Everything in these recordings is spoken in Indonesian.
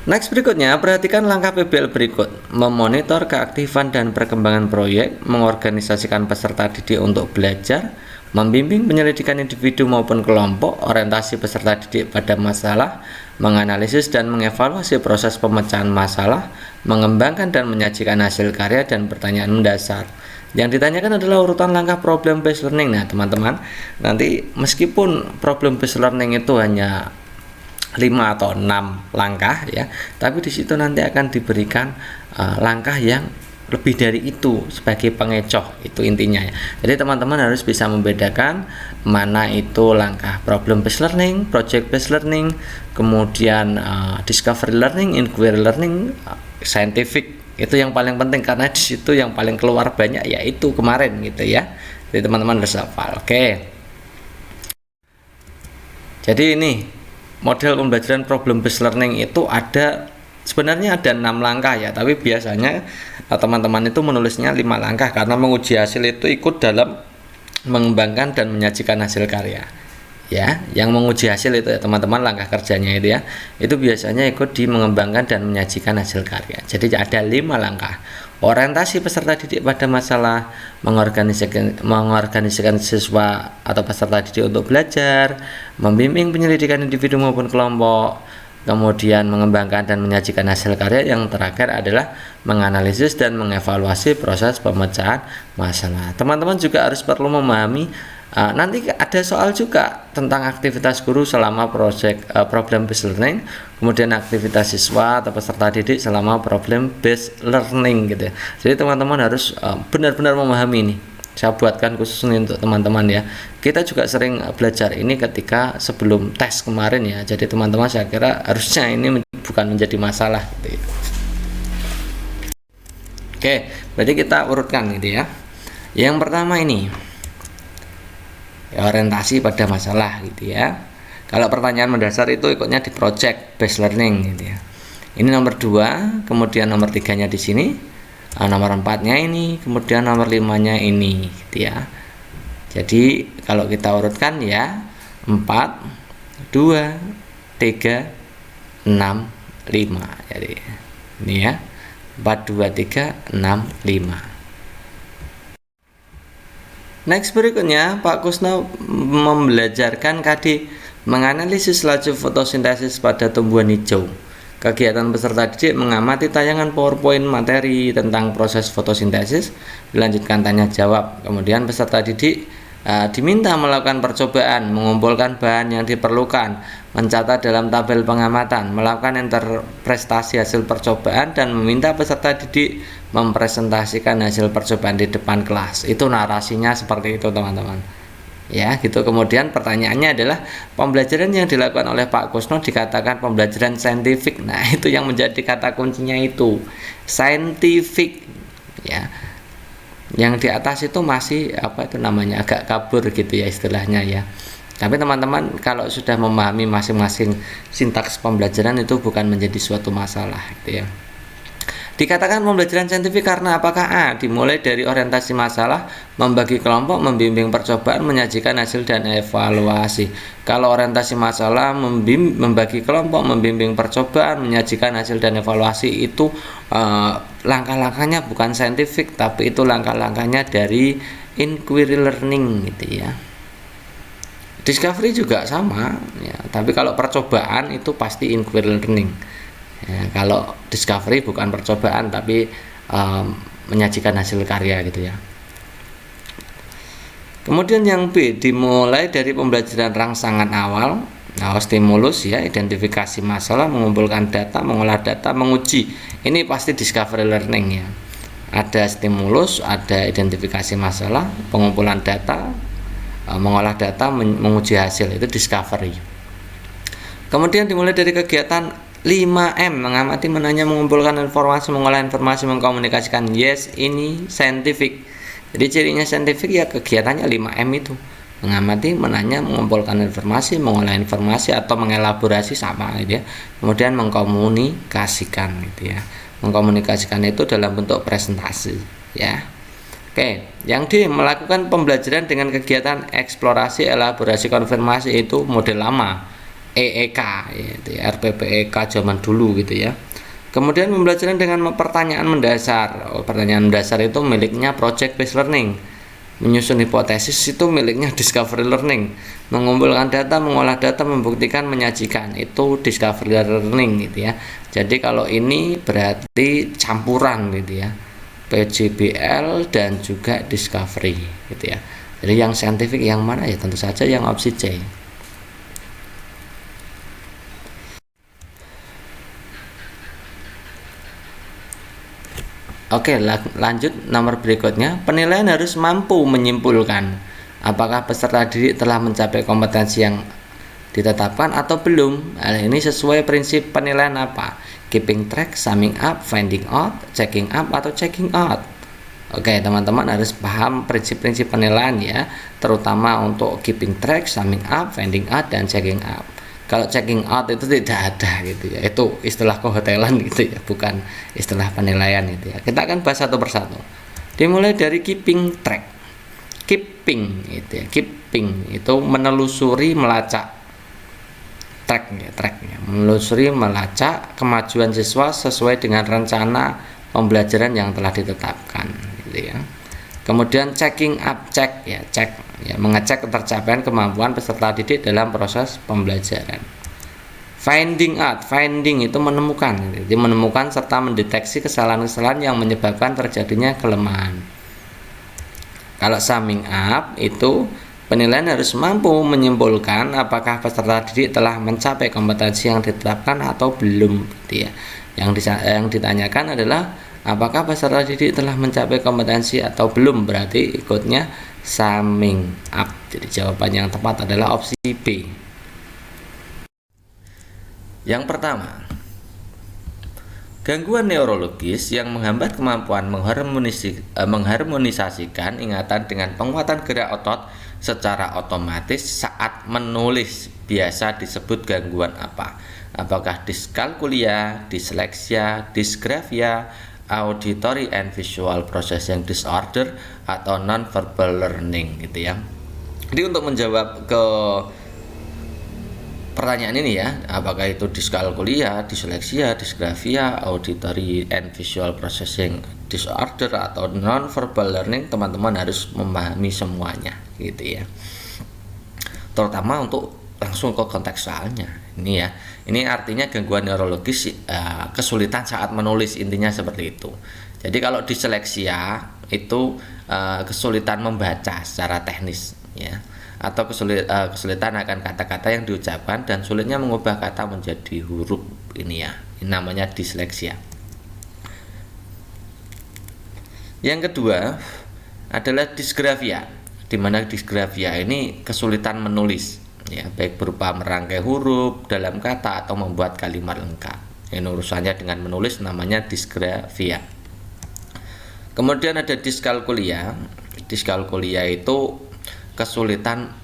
Next berikutnya, perhatikan langkah PBL berikut. Memonitor keaktifan dan perkembangan proyek, mengorganisasikan peserta didik untuk belajar, membimbing penyelidikan individu maupun kelompok, orientasi peserta didik pada masalah, menganalisis dan mengevaluasi proses pemecahan masalah, mengembangkan dan menyajikan hasil karya dan pertanyaan mendasar. Yang ditanyakan adalah urutan langkah problem based learning. Nah, teman-teman, nanti meskipun problem based learning itu hanya 5 atau 6 langkah ya, tapi di situ nanti akan diberikan langkah yang lebih dari itu sebagai pengecoh, itu intinya ya. Jadi teman-teman harus bisa membedakan mana itu langkah problem based learning, project based learning, kemudian discovery learning, inquiry learning, scientific. Itu yang paling penting karena di situ yang paling keluar banyak yaitu kemarin gitu ya. Jadi teman-teman harus hafal. Oke. Jadi ini model pembelajaran problem based learning itu sebenarnya ada 6 langkah ya, tapi biasanya teman-teman itu menulisnya 5 langkah karena menguji hasil itu ikut dalam mengembangkan dan menyajikan hasil karya. Ya, yang menguji hasil itu ya teman-teman, langkah kerjanya itu ya, itu biasanya ikut di mengembangkan dan menyajikan hasil karya. Jadi ada 5 langkah. Orientasi peserta didik pada masalah, mengorganisasikan siswa atau peserta didik untuk belajar, membimbing penyelidikan individu maupun kelompok, kemudian mengembangkan dan menyajikan hasil karya. Yang terakhir adalah menganalisis dan mengevaluasi proses pemecahan masalah. Teman-teman juga harus perlu memahami nanti ada soal juga tentang aktivitas guru selama problem based learning, kemudian aktivitas siswa atau peserta didik selama problem based learning gitu ya. Jadi teman-teman harus benar-benar memahami ini. Saya buatkan khusus untuk teman-teman ya. Kita juga sering belajar ini ketika sebelum tes kemarin ya. Jadi teman-teman saya kira harusnya ini bukan menjadi masalah gitu ya. Oke, berarti kita urutkan gitu ya. Yang pertama ini orientasi pada masalah gitu ya. Kalau pertanyaan mendasar itu ikutnya di project based learning gitu ya. Ini nomor 2, kemudian nomor 3-nya di sini, nomor 4-nya ini, kemudian nomor 5-nya ini gitu ya. Jadi kalau kita urutkan ya 4, 2, 3, 6, 5. Jadi ini ya 4, 2, 3, 6, 5. Next berikutnya, Pak Kusno membelajarkan KD menganalisis laju fotosintesis pada tumbuhan hijau. Kegiatan peserta didik mengamati tayangan PowerPoint materi tentang proses fotosintesis, dilanjutkan tanya jawab. Kemudian peserta didik diminta melakukan percobaan, mengumpulkan bahan yang diperlukan, mencatat dalam tabel pengamatan, melakukan interpretasi hasil percobaan, dan meminta peserta didik mempresentasikan hasil percobaan di depan kelas. Itu narasinya seperti itu teman-teman ya gitu. Kemudian pertanyaannya adalah pembelajaran yang dilakukan oleh Pak Kusno dikatakan pembelajaran saintifik. Nah itu yang menjadi kata kuncinya, itu saintifik ya. Yang di atas itu masih agak kabur gitu ya istilahnya ya. Tapi teman-teman kalau sudah memahami masing-masing sintaks pembelajaran itu bukan menjadi suatu masalah gitu ya. Dikatakan pembelajaran saintifik karena apakah? Dimulai dari orientasi masalah, membagi kelompok, membimbing percobaan, menyajikan hasil dan evaluasi. Kalau orientasi masalah, membagi kelompok, membimbing percobaan, menyajikan hasil dan evaluasi itu langkah-langkahnya bukan saintifik, tapi itu langkah-langkahnya dari inquiry learning gitu ya. Discovery juga sama ya, tapi kalau percobaan itu pasti inquiry learning. Ya, kalau discovery bukan percobaan tapi menyajikan hasil karya gitu ya. Kemudian yang B, dimulai dari pembelajaran rangsangan awal, stimulus ya, identifikasi masalah, mengumpulkan data, mengolah data, menguji. Ini pasti discovery learning ya. Ada stimulus, ada identifikasi masalah, pengumpulan data, mengolah data, menguji hasil, itu discovery. Kemudian dimulai dari kegiatan 5M, mengamati, menanya, mengumpulkan informasi, mengolah informasi, mengkomunikasikan. Yes, ini scientific. Jadi cirinya scientific ya kegiatannya 5M itu. Mengamati, menanya, mengumpulkan informasi, mengolah informasi atau mengelaborasi sama gitu ya. Kemudian mengkomunikasikan gitu ya. Mengkomunikasikan itu dalam bentuk presentasi ya. Oke, yang D, melakukan pembelajaran dengan kegiatan eksplorasi, elaborasi, konfirmasi, itu model lama. EEK yaitu RPPEK zaman dulu gitu ya. Kemudian pembelajaran dengan pertanyaan mendasar. Pertanyaan mendasar itu miliknya project based learning. Menyusun hipotesis itu miliknya discovery learning. Mengumpulkan data, mengolah data, membuktikan, menyajikan itu discovery learning gitu ya. Jadi kalau ini berarti campuran gitu ya, PJBL dan juga discovery gitu ya. Jadi yang saintifik yang mana ya? Tentu saja yang opsi C. Oke, lanjut nomor berikutnya. Penilaian harus mampu menyimpulkan apakah peserta didik telah mencapai kompetensi yang ditetapkan atau belum. Hal ini sesuai prinsip penilaian apa? Keeping track, summing up, finding out, checking up, atau checking out. Oke, teman-teman harus paham prinsip-prinsip penilaian ya, terutama untuk keeping track, summing up, finding out, dan checking up. Kalau checking out itu tidak ada gitu ya, itu istilah kehotelan gitu ya, bukan istilah penilaian gitu ya. Kita akan bahas satu persatu. Dimulai dari keeping track. Keeping itu ya, keeping itu menelusuri, melacak tracknya, menelusuri, melacak kemajuan siswa sesuai dengan rencana pembelajaran yang telah ditetapkan gitu ya. Kemudian checking up, cek ya, mengecek ketercapaian kemampuan peserta didik dalam proses pembelajaran. Finding out, finding itu menemukan, jadi menemukan serta mendeteksi kesalahan-kesalahan yang menyebabkan terjadinya kelemahan. Kalau summing up itu penilaian harus mampu menyimpulkan apakah peserta didik telah mencapai kompetensi yang ditetapkan atau belum gitu ya. Yang ditanyakan adalah apakah peserta didik telah mencapai kompetensi atau belum, berarti ikutnya summing up. Jadi jawaban yang tepat adalah opsi B. Yang pertama, gangguan neurologis yang menghambat kemampuan mengharmonisasikan ingatan dengan penguatan gerak otot secara otomatis saat menulis biasa disebut gangguan apa? Apakah diskalkulia, disleksia, dysgraphia, auditory and visual processing disorder, atau non-verbal learning gitu ya. Jadi untuk menjawab ke pertanyaan ini ya, apakah itu diskalkulia, disleksia, dysgraphia, auditory and visual processing disorder, atau non-verbal learning, teman-teman harus memahami semuanya gitu ya. Terutama untuk langsung ke kontekstualnya ini ya. Ini artinya gangguan neurologis, kesulitan saat menulis, intinya seperti itu. Jadi kalau disleksia itu kesulitan membaca secara teknis ya, atau kesulitan akan kata-kata yang diucapkan dan sulitnya mengubah kata menjadi huruf, ini ya, ini namanya disleksia. Yang kedua adalah dysgraphia, di mana dysgraphia ini kesulitan menulis ya, baik berupa merangkai huruf dalam kata atau membuat kalimat lengkap. Ini urusannya dengan menulis, namanya dysgraphia. Kemudian ada dyskalkulia. Dyskalkulia itu kesulitan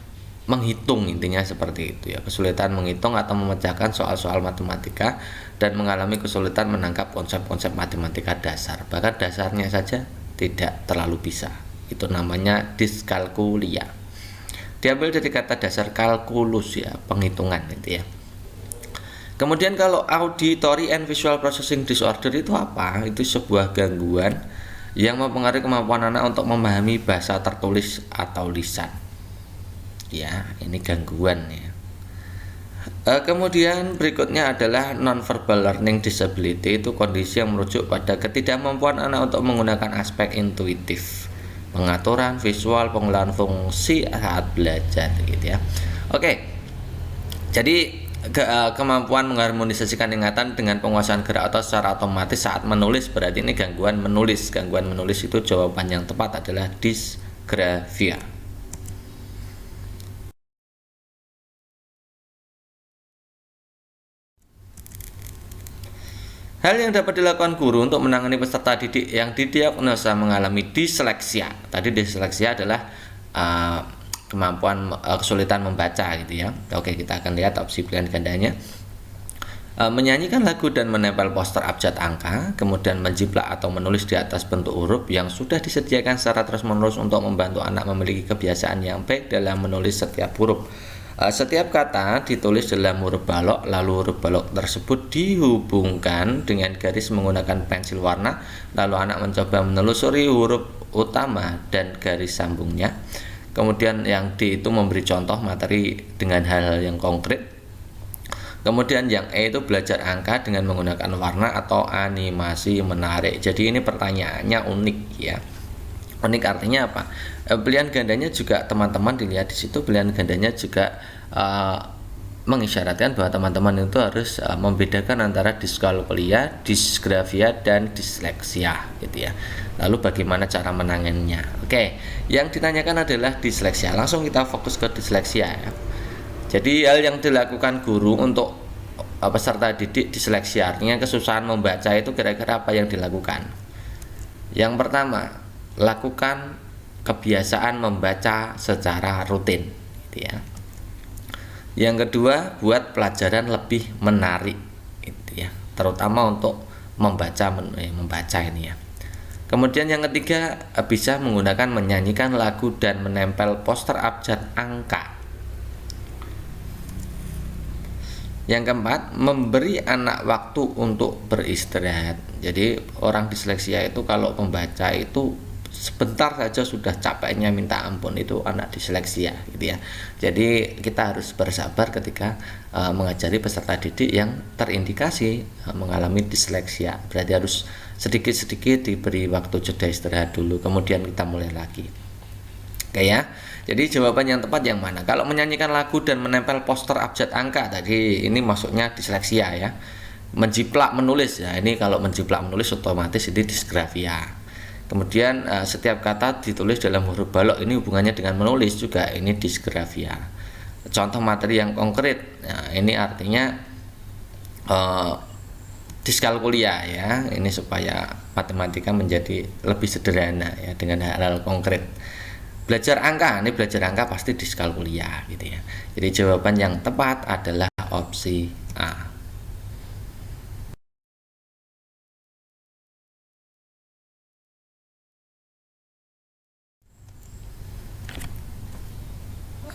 menghitung, intinya seperti itu ya, kesulitan menghitung atau memecahkan soal-soal matematika dan mengalami kesulitan menangkap konsep-konsep matematika dasar, bahkan dasarnya saja tidak terlalu bisa. Itu namanya dyskalkulia. Diambil dari kata dasar kalkulus ya, penghitungan gitu ya. Kemudian kalau auditory and visual processing disorder itu apa? Itu sebuah gangguan yang mempengaruhi kemampuan anak untuk memahami bahasa tertulis atau lisan. Ya, ini gangguan ya. Kemudian berikutnya adalah non-verbal learning disability, itu kondisi yang merujuk pada ketidakmampuan anak untuk menggunakan aspek intuitif, pengaturan visual, pengolahan fungsi saat belajar gitu ya. Oke. Jadi kemampuan mengharmonisasikan ingatan dengan penguasaan gerak otot secara otomatis saat menulis, berarti ini gangguan menulis. Gangguan menulis itu jawaban yang tepat adalah dysgraphia. Hal yang dapat dilakukan guru untuk menangani peserta didik yang didiagnosa mengalami disleksia. Tadi disleksia adalah kemampuan kesulitan membaca gitu ya. Oke, kita akan lihat opsi pilihan gandanya. Menyanyikan lagu dan menempel poster abjad angka, kemudian menjiplak atau menulis di atas bentuk huruf yang sudah disediakan secara terus-menerus untuk membantu anak memiliki kebiasaan yang baik dalam menulis setiap huruf. Setiap kata ditulis dalam huruf balok, lalu huruf balok tersebut dihubungkan dengan garis menggunakan pensil warna, lalu anak mencoba menelusuri huruf utama dan garis sambungnya. Kemudian yang D itu memberi contoh materi dengan hal-hal yang konkret. Kemudian yang E itu belajar angka dengan menggunakan warna atau animasi menarik. Jadi ini pertanyaannya unik ya. Unik artinya apa? Pilihan gandanya juga teman-teman dilihat di situ, pilihan gandanya juga mengisyaratkan bahwa teman-teman itu harus membedakan antara diskalkulia, disgrafia, dan disleksia gitu ya. Lalu bagaimana cara menanganinya? Oke, yang ditanyakan adalah disleksia. Langsung kita fokus ke disleksia ya. Jadi hal yang dilakukan guru untuk peserta didik disleksia, artinya kesusahan membaca, itu kira-kira apa yang dilakukan? Yang pertama, lakukan kebiasaan membaca secara rutin gitu ya. Yang kedua, buat pelajaran lebih menarik gitu ya, terutama untuk membaca ini ya. Kemudian yang ketiga, bisa menggunakan menyanyikan lagu dan menempel poster abjad angka. Yang keempat, memberi anak waktu untuk beristirahat. Jadi orang disleksia itu kalau membaca itu sebentar saja sudah capeknya minta ampun, itu anak disleksia gitu ya. Jadi kita harus bersabar ketika mengajari peserta didik yang terindikasi mengalami disleksia. Berarti harus sedikit-sedikit diberi waktu jeda istirahat dulu, kemudian kita mulai lagi. Oke ya. Jadi jawaban yang tepat yang mana? Kalau menyanyikan lagu dan menempel poster abjad angka tadi, ini masuknya disleksia ya. Menjiplak menulis ya, ini kalau menjiplak menulis otomatis ini disgrafia. Kemudian setiap kata ditulis dalam huruf balok, ini hubungannya dengan menulis juga, ini disgrafia. Contoh materi yang konkret, nah, ini artinya diskalkulia ya, ini supaya matematika menjadi lebih sederhana ya dengan hal-hal konkret. Belajar angka, ini belajar angka pasti diskalkulia gitu ya. Jadi jawaban yang tepat adalah opsi A.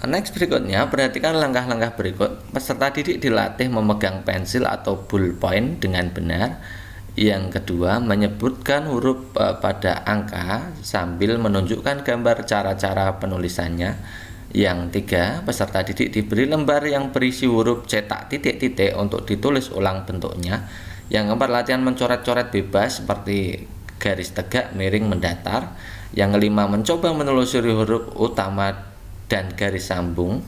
Next berikutnya, perhatikan langkah-langkah berikut. Peserta didik dilatih memegang pensil atau ballpoint dengan benar. Yang kedua, menyebutkan huruf pada angka sambil menunjukkan gambar cara-cara penulisannya. Yang tiga, peserta didik diberi lembar yang berisi huruf cetak titik-titik untuk ditulis ulang bentuknya. Yang keempat, latihan mencoret-coret bebas seperti garis tegak, miring, mendatar. Yang kelima, mencoba menelusuri huruf utama dan garis sambung.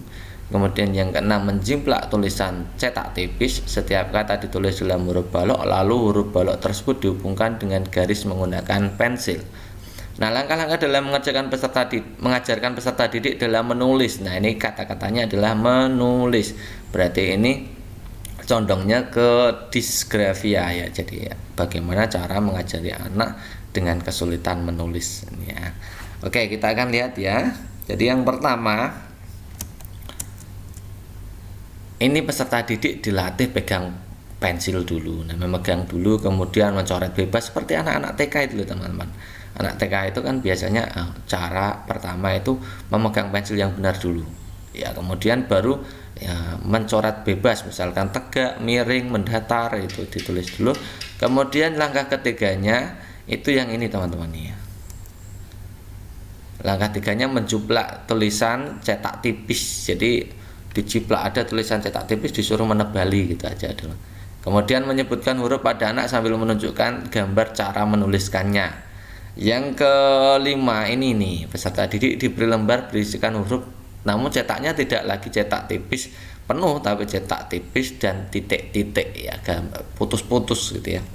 Kemudian yang keenam, menjimplak tulisan cetak tipis. Setiap kata ditulis dalam huruf balok, lalu huruf balok tersebut dihubungkan dengan garis menggunakan pensil. Nah, langkah-langkah dalam mengajarkan peserta didik dalam menulis. Nah, ini kata-katanya adalah menulis. Berarti ini condongnya ke disgrafia ya. Jadi ya, bagaimana cara mengajari anak dengan kesulitan menulis ya. Oke, kita akan lihat ya. Jadi yang pertama, ini peserta didik dilatih pegang pensil dulu. Nah, memegang dulu, kemudian mencoret bebas seperti anak-anak TK itu loh teman-teman. Anak TK itu kan biasanya cara pertama itu memegang pensil yang benar dulu. Ya, kemudian baru ya, mencoret bebas, misalkan tegak, miring, mendatar, itu ditulis dulu. Kemudian langkah ketiganya itu yang ini teman-teman ya. Langkah tiganya menjuplak tulisan cetak tipis. Jadi dijiplak, ada tulisan cetak tipis, disuruh menebali gitu aja dulu. Kemudian menyebutkan huruf pada anak sambil menunjukkan gambar cara menuliskannya. Yang kelima ini nih, peserta didik diberi lembar berisikan huruf, namun cetaknya tidak lagi cetak tipis penuh, tapi cetak tipis dan titik-titik ya, putus-putus gitu ya.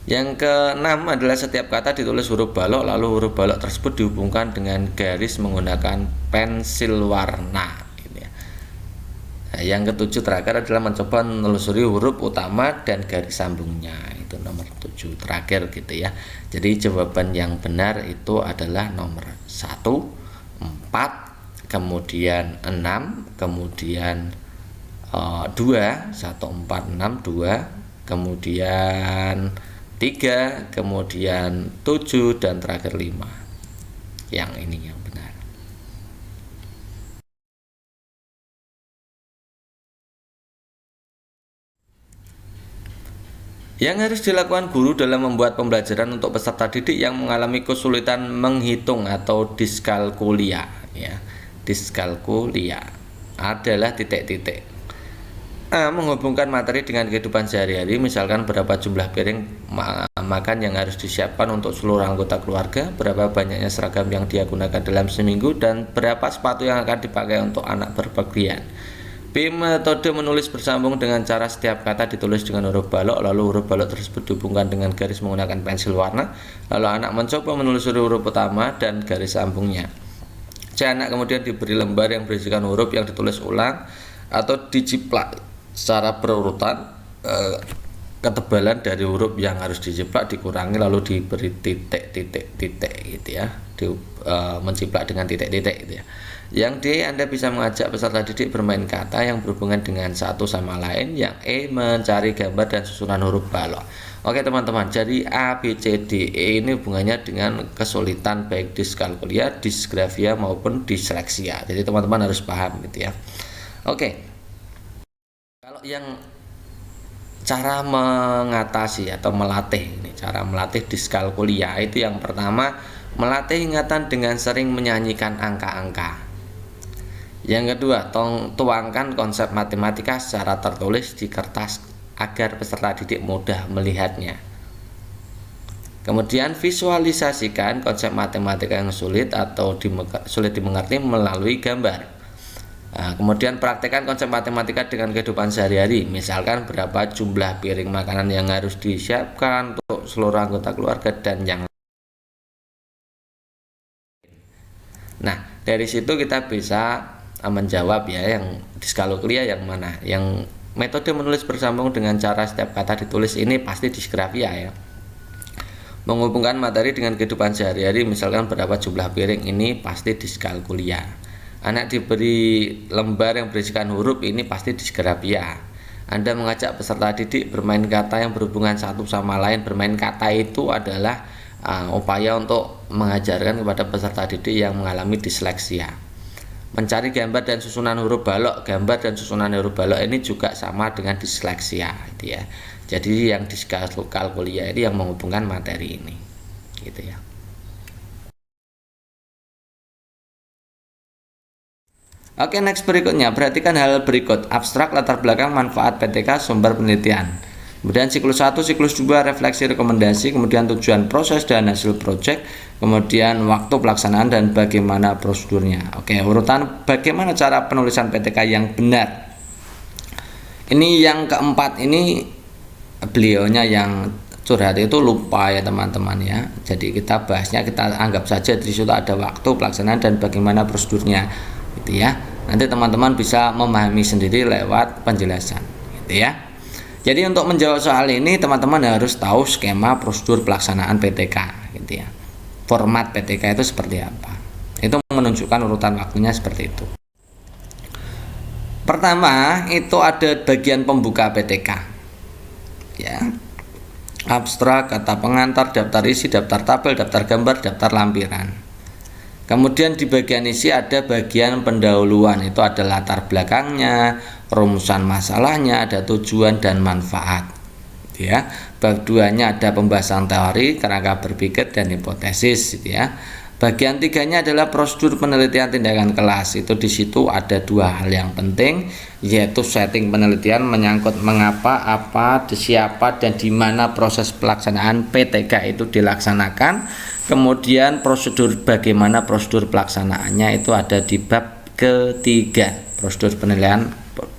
Yang keenam adalah setiap kata ditulis huruf balok, lalu huruf balok tersebut dihubungkan dengan garis menggunakan pensil warna. Nah, yang ketujuh terakhir adalah mencoba menelusuri huruf utama dan garis sambungnya. Itu nomor 7 terakhir gitu ya. Jadi jawaban yang benar itu adalah nomor 1, 4, kemudian 6, kemudian 2, 1, 4, 6, 2, kemudian 3, kemudian 7, dan terakhir 5. Yang ini yang benar. Yang harus dilakukan guru dalam membuat pembelajaran untuk peserta didik yang mengalami kesulitan menghitung atau diskalkulia, ya. Diskalkulia adalah titik-titik. Menghubungkan materi dengan kehidupan sehari-hari, misalkan berapa jumlah piring makan yang harus disiapkan untuk seluruh anggota keluarga, berapa banyaknya seragam yang dia gunakan dalam seminggu, dan berapa sepatu yang akan dipakai untuk anak berpergian. B. Metode menulis bersambung dengan cara setiap kata ditulis dengan huruf balok, lalu huruf balok tersebut dihubungkan dengan garis menggunakan pensil warna, lalu anak mencoba menelusuri huruf utama dan garis sambungnya. C. Anak kemudian diberi lembar yang berisikan huruf yang ditulis ulang atau dijiplak secara berurutan. Ketebalan dari huruf yang harus dijiplak dikurangi lalu diberi titik-titik gitu ya, menjiplak dengan titik-titik gitu ya. Yang D, Anda bisa mengajak peserta didik bermain kata yang berhubungan dengan satu sama lain. Yang E, mencari gambar dan susunan huruf balok. Oke teman-teman, jadi A, B, C, D, E ini hubungannya dengan kesulitan baik diskalkulia, disgrafia maupun disleksia. Jadi teman-teman harus paham gitu ya. Oke, kalau yang cara mengatasi atau melatih ini, cara melatih diskalkulia itu yang pertama, melatih ingatan dengan sering menyanyikan angka-angka. Yang kedua, tuangkan konsep matematika secara tertulis di kertas agar peserta didik mudah melihatnya. Kemudian visualisasikan konsep matematika yang sulit atau sulit dimengerti melalui gambar. Kemudian praktekkan konsep matematika dengan kehidupan sehari-hari, misalkan berapa jumlah piring makanan yang harus disiapkan untuk seluruh anggota keluarga dan yang lain. Nah, dari situ kita bisa menjawab ya, yang diskalkulia yang mana. Yang metode menulis bersambung dengan cara setiap kata ditulis ini pasti disgrafia ya. Menghubungkan materi dengan kehidupan sehari-hari, misalkan berapa jumlah piring, ini pasti diskalkulia. Anak diberi lembar yang berisikan huruf, ini pasti disgrafia. Anda mengajak peserta didik bermain kata yang berhubungan satu sama lain. Bermain kata itu adalah upaya untuk mengajarkan kepada peserta didik yang mengalami disleksia. Mencari gambar dan susunan huruf balok, gambar dan susunan huruf balok ini juga sama dengan disleksia gitu ya. Jadi yang diskalkulia ini yang menghubungkan materi ini gitu ya. Oke, next berikutnya, perhatikan hal berikut: abstrak, latar belakang, manfaat PTK, sumber penelitian. Kemudian siklus 1, siklus 2, refleksi rekomendasi, kemudian tujuan proses dan hasil proyek, kemudian waktu pelaksanaan dan bagaimana prosedurnya. Oke, urutan bagaimana cara penulisan PTK yang benar. Ini yang keempat, ini beliaunya yang curhat itu lupa ya teman-teman ya. Jadi kita bahasnya, kita anggap saja di situ ada waktu pelaksanaan dan bagaimana prosedurnya gitu ya. Nanti teman-teman bisa memahami sendiri lewat penjelasan gitu ya. Jadi untuk menjawab soal ini teman-teman harus tahu skema prosedur pelaksanaan PTK gitu ya. Format PTK itu seperti apa. Itu menunjukkan urutan waktunya seperti itu. Pertama, itu ada bagian pembuka PTK. Ya. Abstrak, kata pengantar, daftar isi, daftar tabel, daftar gambar, daftar lampiran. Kemudian di bagian isi ada bagian pendahuluan, itu ada latar belakangnya, rumusan masalahnya, ada tujuan dan manfaat. Ya, bab 2-nya ada pembahasan teori, kerangka berpikir dan hipotesis gitu ya. Bagian 3-nya adalah prosedur penelitian tindakan kelas. Itu di situ ada dua hal yang penting, yaitu setting penelitian menyangkut mengapa, apa, siapa dan di mana proses pelaksanaan PTK itu dilaksanakan. Kemudian prosedur, bagaimana prosedur pelaksanaannya itu ada di bab ketiga,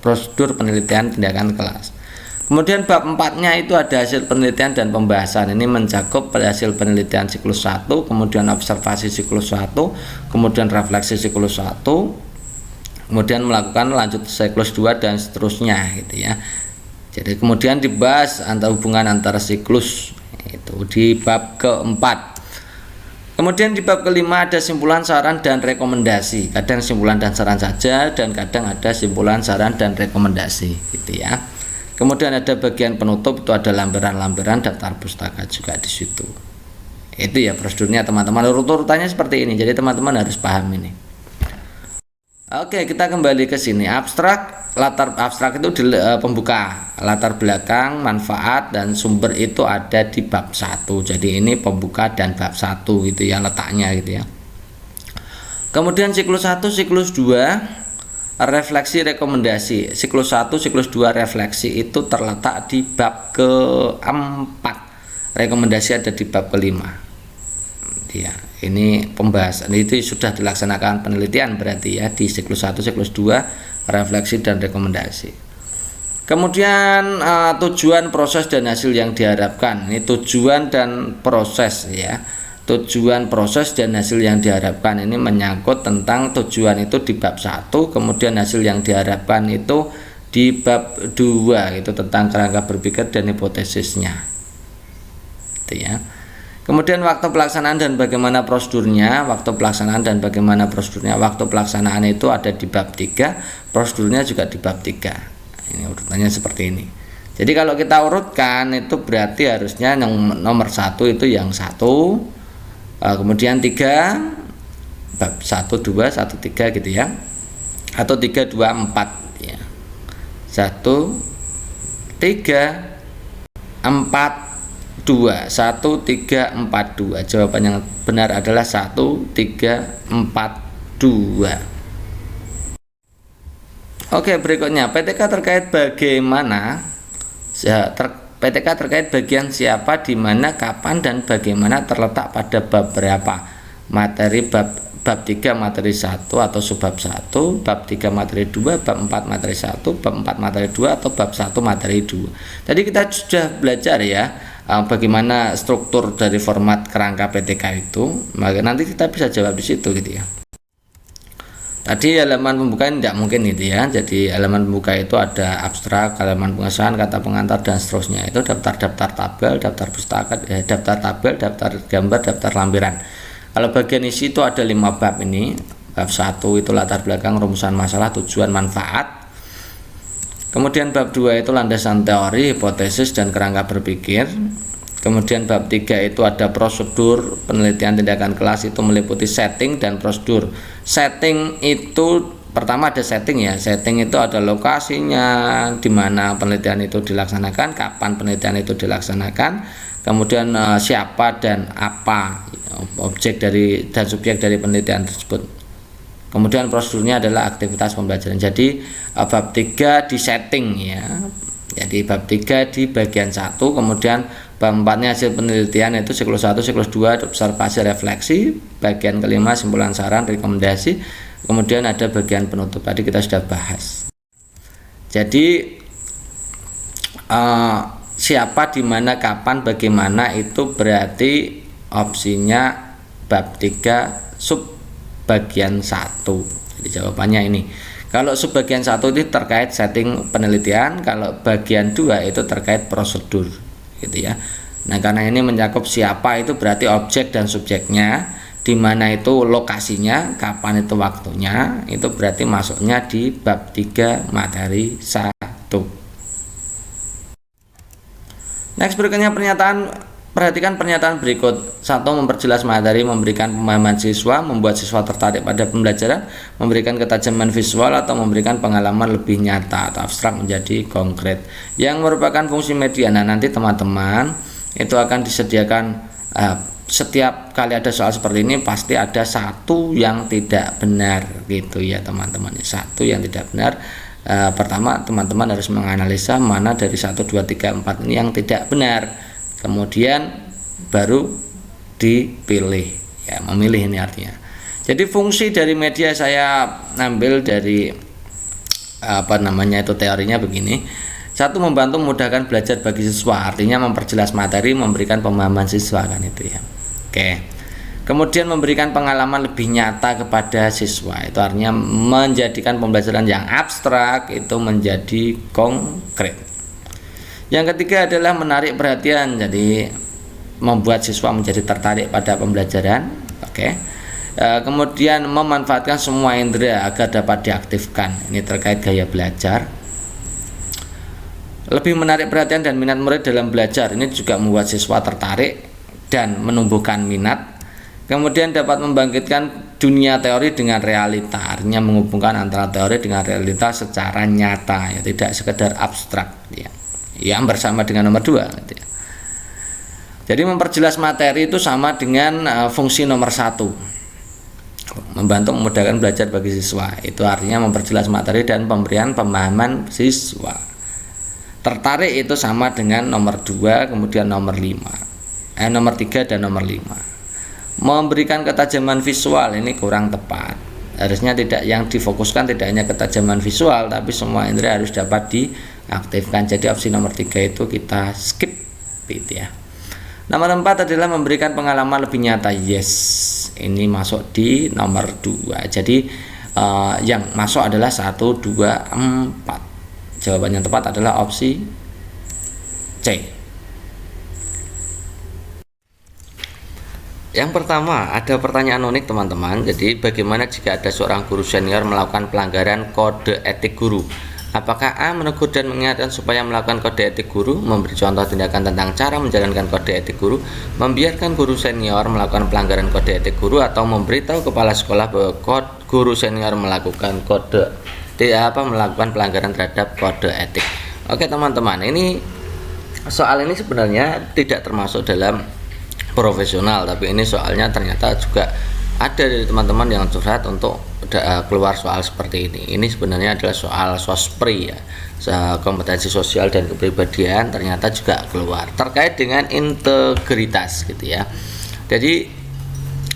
prosedur penelitian tindakan kelas. Kemudian bab 4-nya itu ada hasil penelitian dan pembahasan. Ini mencakup hasil penelitian siklus 1, kemudian observasi siklus 1, kemudian refleksi siklus 1, kemudian melakukan lanjut siklus 2 dan seterusnya gitu ya. Jadi kemudian dibahas hubungan antara siklus itu di bab keempat. Kemudian di bab kelima ada simpulan, saran, dan rekomendasi. Kadang simpulan dan saran saja, dan kadang ada simpulan, saran, dan rekomendasi gitu ya. Kemudian ada bagian penutup, itu ada lampiran-lampiran, daftar pustaka juga di situ. Itu ya prosedurnya teman-teman. Urut-urutannya seperti ini. Jadi teman-teman harus paham ini. Oke, kita kembali ke sini. Abstrak itu pembuka, latar belakang, manfaat dan sumber itu ada di bab 1. Jadi ini pembuka dan bab 1 gitu ya letaknya gitu ya. Kemudian siklus 1, siklus 2, refleksi rekomendasi. Siklus 1, siklus 2 refleksi itu terletak di bab keempat. Rekomendasi ada di bab kelima. Ya, ini pembahasan itu sudah dilaksanakan penelitian berarti ya di siklus 1, siklus 2, refleksi dan rekomendasi. Kemudian tujuan, proses dan hasil yang diharapkan. Ini tujuan dan proses ya. Tujuan, proses dan hasil yang diharapkan ini menyangkut tentang tujuan itu di bab 1, kemudian hasil yang diharapkan itu di bab 2, itu tentang kerangka berpikir dan hipotesisnya. Itu ya. Kemudian waktu pelaksanaan dan bagaimana prosedurnya. Waktu pelaksanaan dan bagaimana prosedurnya. Waktu pelaksanaan itu ada di bab 3, prosedurnya juga di bab 3. Ini urutannya seperti ini. Jadi kalau kita urutkan itu berarti harusnya nomor 1 itu yang 1, kemudian 3, bab 1, 2, 1, 3 gitu ya. Atau 3, 2, 4 ya. 1, 3, 4, 2, 1, 3, 4, 2. Jawaban yang benar adalah 1, 3, 4, 2. Oke, berikutnya PTK terkait bagaimana PTK terkait bagian siapa, di mana, kapan dan bagaimana terletak pada bab berapa. Materi bab 3 materi 1 atau subbab 1, bab 3 materi 2, bab 4 materi 1, bab 4 materi 2 atau bab 1 materi 2. Tadi kita sudah belajar ya bagaimana struktur dari format kerangka PTK itu, maka nanti kita bisa jawab di situ gitu ya. Tadi halaman pembuka ini tidak mungkin gitu ya. Jadi halaman pembuka itu ada abstrak, halaman pengesahan, kata pengantar dan seterusnya. Itu daftar tabel, daftar pustaka, daftar tabel, daftar gambar, daftar lampiran. Kalau bagian isi itu ada 5 bab ini. Bab 1 itu latar belakang, rumusan masalah, tujuan, manfaat. Kemudian bab 2 itu landasan teori, hipotesis dan kerangka berpikir. Kemudian bab 3 itu ada prosedur, penelitian, tindakan kelas, itu meliputi setting dan prosedur. Setting itu pertama ada setting ya. Setting itu ada lokasinya, di mana penelitian itu dilaksanakan, kapan penelitian itu dilaksanakan, kemudian siapa dan apa objek dari dan subjek dari penelitian tersebut. Kemudian prosedurnya adalah aktivitas pembelajaran. Jadi bab 3 di setting ya. Jadi bab 3 di bagian 1, kemudian bab 4-nya hasil penelitian itu siklus 1, siklus 2 observasi refleksi, bagian kelima simpulan saran rekomendasi, kemudian ada bagian penutup. Tadi kita sudah bahas. Jadi siapa, di mana, kapan, bagaimana itu berarti opsinya bab 3 sub bagian 1. Jadi jawabannya ini. Kalau subbagian 1 itu terkait setting penelitian, kalau bagian 2 itu terkait prosedur gitu ya. Nah, karena ini mencakup siapa itu berarti objek dan subjeknya, di mana itu lokasinya, kapan itu waktunya, itu berarti masuknya di bab 3 materi 1. Next, berikutnya pernyataan. Perhatikan pernyataan berikut. 1. Memperjelas materi, memberikan pemahaman siswa, membuat siswa tertarik pada pembelajaran, memberikan ketajaman visual atau memberikan pengalaman lebih nyata atau abstrak menjadi konkret, yang merupakan fungsi media. Nah, nanti teman-teman itu akan disediakan setiap kali ada soal seperti ini pasti ada satu yang tidak benar gitu ya teman-teman. Satu yang tidak benar. Pertama, teman-teman harus menganalisa mana dari 1, 2, 3, 4 ini yang tidak benar. Kemudian baru dipilih ya, memilih ini artinya. Jadi fungsi dari media saya ambil dari itu teorinya begini. 1. Membantu memudahkan belajar bagi siswa, artinya memperjelas materi, memberikan pemahaman siswa kan itu ya. Oke. Kemudian memberikan pengalaman lebih nyata kepada siswa, itu artinya menjadikan pembelajaran yang abstrak itu menjadi konkret. Yang ketiga adalah menarik perhatian, jadi membuat siswa menjadi tertarik pada pembelajaran. Kemudian memanfaatkan semua indera agar dapat diaktifkan, ini terkait gaya belajar. Lebih menarik perhatian dan minat murid dalam belajar, ini juga membuat siswa tertarik dan menumbuhkan minat. Kemudian dapat membangkitkan dunia teori dengan realita, artinya menghubungkan antara teori dengan realita secara nyata, ya, tidak sekedar abstrak, ya. Yang bersama dengan nomor 2, gitu ya. Jadi memperjelas materi itu sama dengan fungsi nomor 1, membantu memudahkan belajar bagi siswa. Itu artinya memperjelas materi dan pemberian pemahaman siswa. Tertarik itu sama dengan nomor 2, kemudian nomor 3 dan nomor 5. Memberikan ketajaman visual ini kurang tepat. Harusnya tidak, yang difokuskan tidak hanya ketajaman visual, tapi semua indera harus dapat diaktifkan. Jadi opsi nomor 3 itu kita skip, gitu ya. Nomor 4 adalah memberikan pengalaman lebih nyata. Yes, ini masuk di nomor 2. Jadi yang masuk adalah 1, 2, 4. Jawaban yang tepat adalah opsi C. Yang pertama, ada pertanyaan unik teman-teman. Jadi bagaimana jika ada seorang guru senior melakukan pelanggaran kode etik guru? Apakah A. menegur dan mengingatkan supaya melakukan kode etik guru, memberi contoh tindakan tentang cara menjalankan kode etik guru, membiarkan guru senior melakukan pelanggaran kode etik guru, atau memberitahu kepala sekolah bahwa guru senior melakukan melakukan pelanggaran terhadap kode etik? Oke teman-teman, soal ini sebenarnya tidak termasuk dalam profesional, tapi ini soalnya ternyata juga ada dari teman-teman yang curhat untuk keluar soal seperti ini. Ini sebenarnya adalah soal sospri, ya, kompetensi sosial dan kepribadian, ternyata juga keluar terkait dengan integritas, gitu ya. Jadi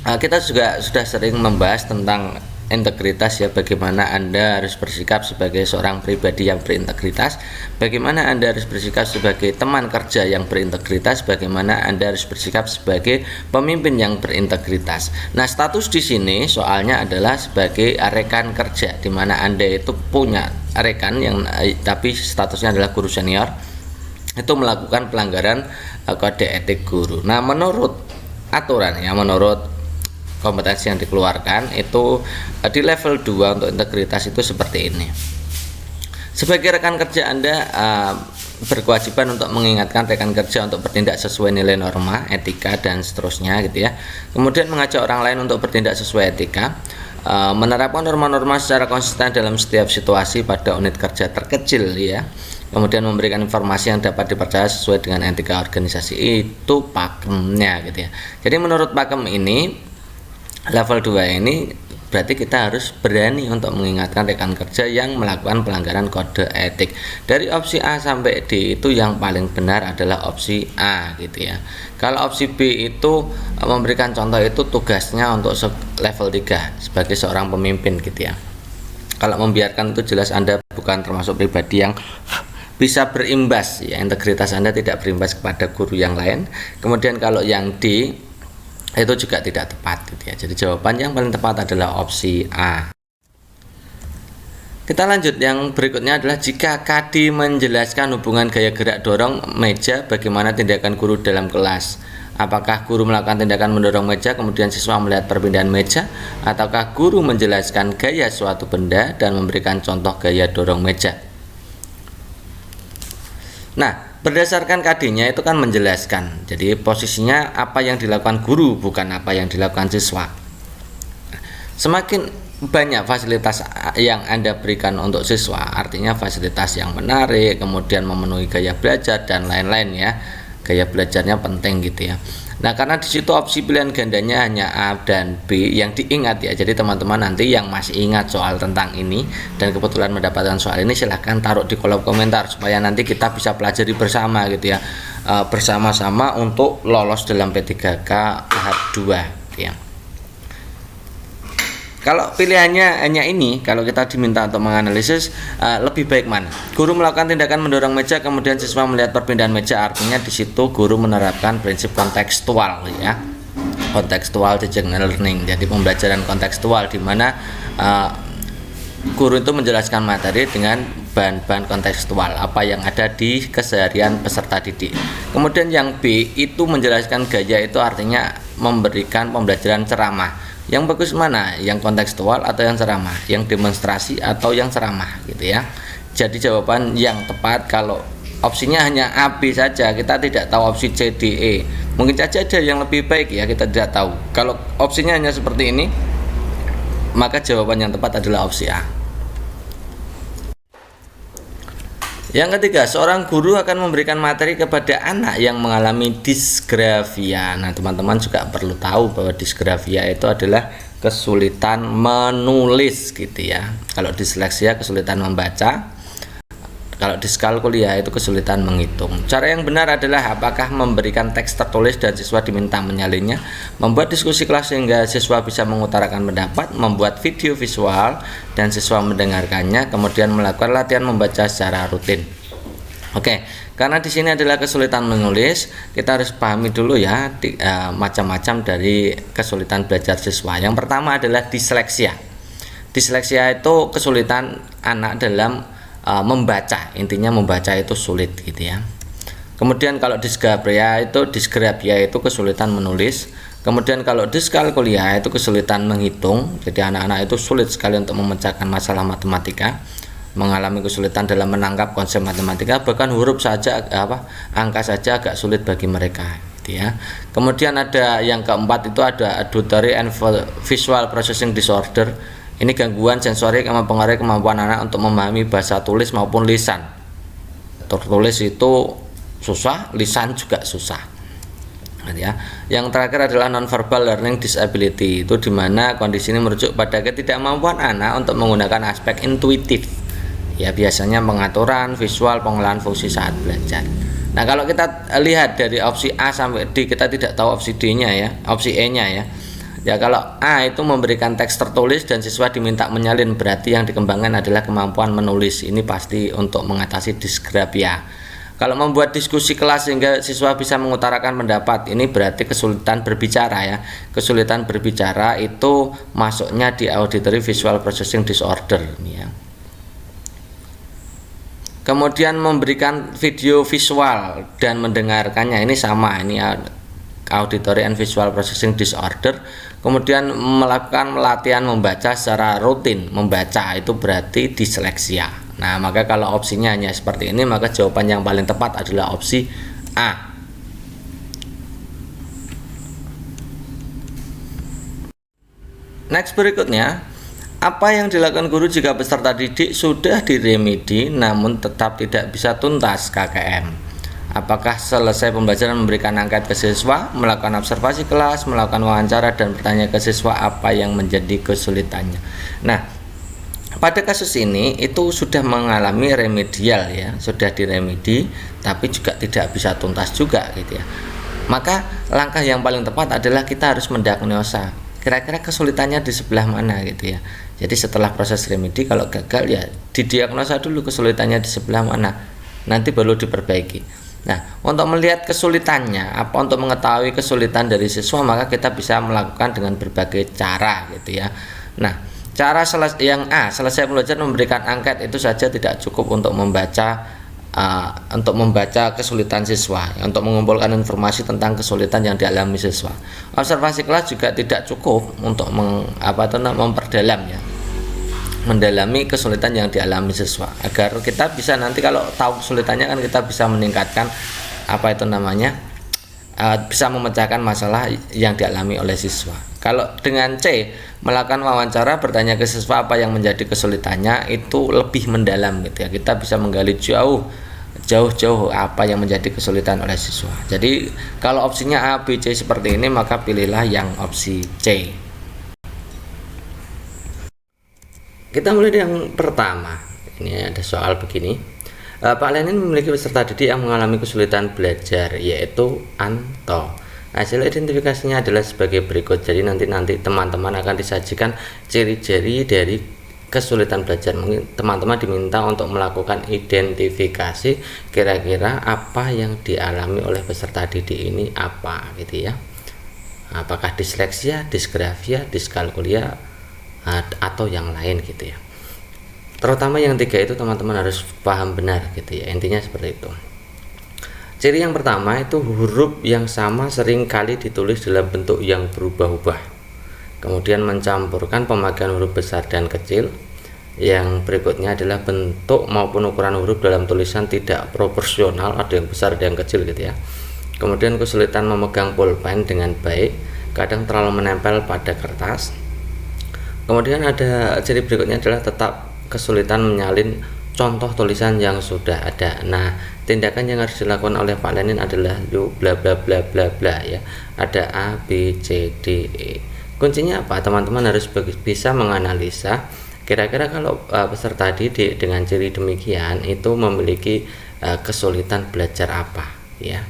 kita juga sudah sering membahas tentang integritas, ya, bagaimana Anda harus bersikap sebagai seorang pribadi yang berintegritas, bagaimana Anda harus bersikap sebagai teman kerja yang berintegritas, bagaimana Anda harus bersikap sebagai pemimpin yang berintegritas. Nah, status di sini soalnya adalah sebagai rekan kerja, di mana Anda itu punya rekan yang tapi statusnya adalah guru senior, itu melakukan pelanggaran kode etik guru. Nah, menurut aturan, ya, menurut kompetensi yang dikeluarkan itu di level 2 untuk integritas itu seperti ini. Sebagai rekan kerja Anda berkewajiban untuk mengingatkan rekan kerja untuk bertindak sesuai nilai norma, etika, dan seterusnya, gitu ya. Kemudian mengajak orang lain untuk bertindak sesuai etika, menerapkan norma-norma secara konsisten dalam setiap situasi pada unit kerja terkecil, ya. Kemudian memberikan informasi yang dapat dipercaya sesuai dengan etika organisasi. Itu pakemnya, gitu ya. Jadi menurut pakem ini, level 2 ini berarti kita harus berani untuk mengingatkan rekan kerja yang melakukan pelanggaran kode etik. Dari opsi A sampai D itu yang paling benar adalah opsi A, gitu ya. Kalau opsi B itu memberikan contoh, itu tugasnya untuk level 3 sebagai seorang pemimpin, gitu ya. Kalau membiarkan itu jelas Anda bukan termasuk pribadi yang bisa berimbas, ya, integritas Anda tidak berimbas kepada guru yang lain. Kemudian kalau yang D itu juga tidak tepat, gitu ya. Jadi jawaban yang paling tepat adalah opsi A. Kita lanjut, yang berikutnya adalah jika KD menjelaskan hubungan gaya gerak dorong meja, bagaimana tindakan guru dalam kelas? Apakah guru melakukan tindakan mendorong meja kemudian siswa melihat perpindahan meja, ataukah guru menjelaskan gaya suatu benda dan memberikan contoh gaya dorong meja? Nah, berdasarkan KD-nya itu kan menjelaskan. Jadi posisinya apa yang dilakukan guru, bukan apa yang dilakukan siswa. Semakin banyak fasilitas yang Anda berikan untuk siswa, artinya fasilitas yang menarik, kemudian memenuhi gaya belajar dan lain-lain, ya. Gaya belajarnya penting, gitu ya. Nah, karena di situ opsi pilihan gandanya hanya A dan B yang diingat, ya. Jadi teman-teman nanti yang masih ingat soal tentang ini dan kebetulan mendapatkan soal ini, silahkan taruh di kolom komentar supaya nanti kita bisa pelajari bersama, gitu ya. Bersama-sama untuk lolos dalam P3K tahap 2, gitu ya. Kalau pilihannya hanya ini, kalau kita diminta untuk menganalisis, lebih baik mana? Guru melakukan tindakan mendorong meja kemudian siswa melihat perpindahan meja, artinya di situ guru menerapkan prinsip kontekstual, ya. Kontekstual teaching and learning. Jadi pembelajaran kontekstual, di mana guru itu menjelaskan materi dengan bahan-bahan kontekstual, apa yang ada di keseharian peserta didik. Kemudian yang B itu menjelaskan gaya, itu artinya memberikan pembelajaran ceramah. Yang bagus mana? Yang kontekstual atau yang ceramah? Yang demonstrasi atau yang ceramah, gitu ya. Jadi jawaban yang tepat kalau opsinya hanya A, B saja, kita tidak tahu opsi C, D, E. Mungkin saja ada yang lebih baik ya, kita tidak tahu. Kalau opsinya hanya seperti ini, maka jawaban yang tepat adalah opsi A. Yang ketiga, seorang guru akan memberikan materi kepada anak yang mengalami disgrafia. Nah, teman-teman juga perlu tahu bahwa disgrafia itu adalah kesulitan menulis gitu ya. Kalau disleksia kesulitan membaca, kalau diskalkulia itu kesulitan menghitung. Cara yang benar adalah apakah memberikan teks tertulis dan siswa diminta menyalinnya, membuat diskusi kelas sehingga siswa bisa mengutarakan pendapat, membuat video visual dan siswa mendengarkannya, kemudian melakukan latihan membaca secara rutin. Oke, karena di sini adalah kesulitan menulis, kita harus pahami dulu ya macam-macam dari kesulitan belajar siswa. Yang pertama adalah disleksia. Disleksia itu kesulitan anak dalam membaca, intinya membaca itu sulit gitu ya. Kemudian kalau disgrafia itu kesulitan menulis. Kemudian kalau diskalkulia itu kesulitan menghitung. Jadi anak-anak itu sulit sekali untuk memecahkan masalah matematika, mengalami kesulitan dalam menangkap konsep matematika, bahkan huruf saja angka saja agak sulit bagi mereka gitu ya. Kemudian ada yang keempat itu ada auditory and visual processing disorder. Ini gangguan sensorik yang mempengaruhi kemampuan anak untuk memahami bahasa tulis maupun lisan. Tertulis itu susah, lisan juga susah. Ya. Yang terakhir adalah non-verbal learning disability, itu dimana kondisi ini merujuk pada ketidakmampuan anak untuk menggunakan aspek intuitif. Ya, biasanya pengaturan, visual, pengolahan fungsi saat belajar. Nah, kalau kita lihat dari opsi A sampai D, kita tidak tahu opsi D-nya ya, opsi E-nya ya. Ya, kalau A itu memberikan teks tertulis dan siswa diminta menyalin, berarti yang dikembangkan adalah kemampuan menulis. Ini pasti untuk mengatasi disgrafia. Kalau membuat diskusi kelas sehingga siswa bisa mengutarakan pendapat, ini berarti kesulitan berbicara ya. Kesulitan berbicara itu masuknya di auditory visual processing disorder ya. Kemudian memberikan video visual dan mendengarkannya, ini sama, ini auditory and visual processing disorder. Kemudian melakukan latihan membaca secara rutin, membaca itu berarti disleksia. Nah, maka kalau opsinya hanya seperti ini, maka jawaban yang paling tepat adalah opsi A. Next, berikutnya, apa yang dilakukan guru jika peserta didik sudah diremedi namun tetap tidak bisa tuntas KKM? Apakah selesai pembelajaran memberikan angkat ke siswa, melakukan observasi kelas, melakukan wawancara dan bertanya ke siswa apa yang menjadi kesulitannya. Nah, pada kasus ini itu sudah mengalami remedial ya, sudah diremedi tapi juga tidak bisa tuntas juga gitu ya. Maka langkah yang paling tepat adalah kita harus mendiagnosa kira-kira kesulitannya di sebelah mana gitu ya. Jadi setelah proses remedi kalau gagal ya didiagnosa dulu kesulitannya di sebelah mana, nanti baru diperbaiki. Nah, untuk melihat kesulitannya, untuk mengetahui kesulitan dari siswa, maka kita bisa melakukan dengan berbagai cara gitu ya. Nah, cara yang A, selesai belajar memberikan angket itu saja tidak cukup untuk membaca kesulitan siswa, untuk mengumpulkan informasi tentang kesulitan yang dialami siswa. Observasi kelas juga tidak cukup untuk memperdalam ya, mendalami kesulitan yang dialami siswa, agar kita bisa nanti kalau tahu kesulitannya kan kita bisa meningkatkan bisa memecahkan masalah yang dialami oleh siswa. Kalau dengan C, melakukan wawancara, bertanya ke siswa apa yang menjadi kesulitannya, itu lebih mendalam gitu ya. Kita bisa menggali jauh apa yang menjadi kesulitan oleh siswa. Jadi kalau opsinya A, B, C seperti ini, maka pilihlah yang opsi C. Kita mulai dari yang pertama. Ini ada soal begini. Pak Lenin memiliki peserta didik yang mengalami kesulitan belajar, yaitu Anto. Hasil identifikasinya adalah sebagai berikut. Jadi nanti teman-teman akan disajikan ciri-ciri dari kesulitan belajar. Mungkin teman-teman diminta untuk melakukan identifikasi kira-kira apa yang dialami oleh peserta didik ini apa gitu ya. Apakah disleksia, disgrafia, diskalkulia, atau yang lain gitu ya. Terutama yang tiga itu teman-teman harus paham benar gitu ya, intinya seperti itu. Ciri yang pertama itu huruf yang sama sering kali ditulis dalam bentuk yang berubah-ubah, kemudian mencampurkan pemakaian huruf besar dan kecil. Yang berikutnya adalah bentuk maupun ukuran huruf dalam tulisan tidak proporsional, ada yang besar ada yang kecil gitu ya. Kemudian kesulitan memegang pulpen dengan baik, kadang terlalu menempel pada kertas. Kemudian ada ciri berikutnya adalah tetap kesulitan menyalin contoh tulisan yang sudah ada. Nah, tindakan yang harus dilakukan oleh Pak Lenin adalah bla bla bla bla bla ya. Ada A, B, C, D, E. Kuncinya apa? Teman-teman harus bisa menganalisa kira-kira kalau peserta didik dengan ciri demikian itu memiliki kesulitan belajar apa ya.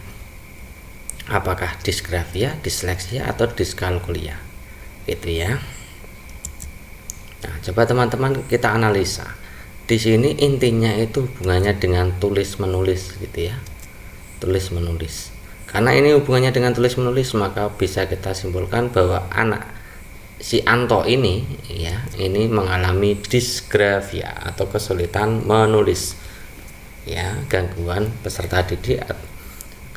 Apakah disgrafia, disleksia atau diskalkulia. Gitu ya. Nah, coba teman-teman kita analisa. Di sini intinya itu hubungannya dengan tulis menulis gitu ya. Tulis menulis. Karena ini hubungannya dengan tulis menulis, maka bisa kita simpulkan bahwa anak si Anto ini ya, ini mengalami disgrafia atau kesulitan menulis. Ya, gangguan peserta didik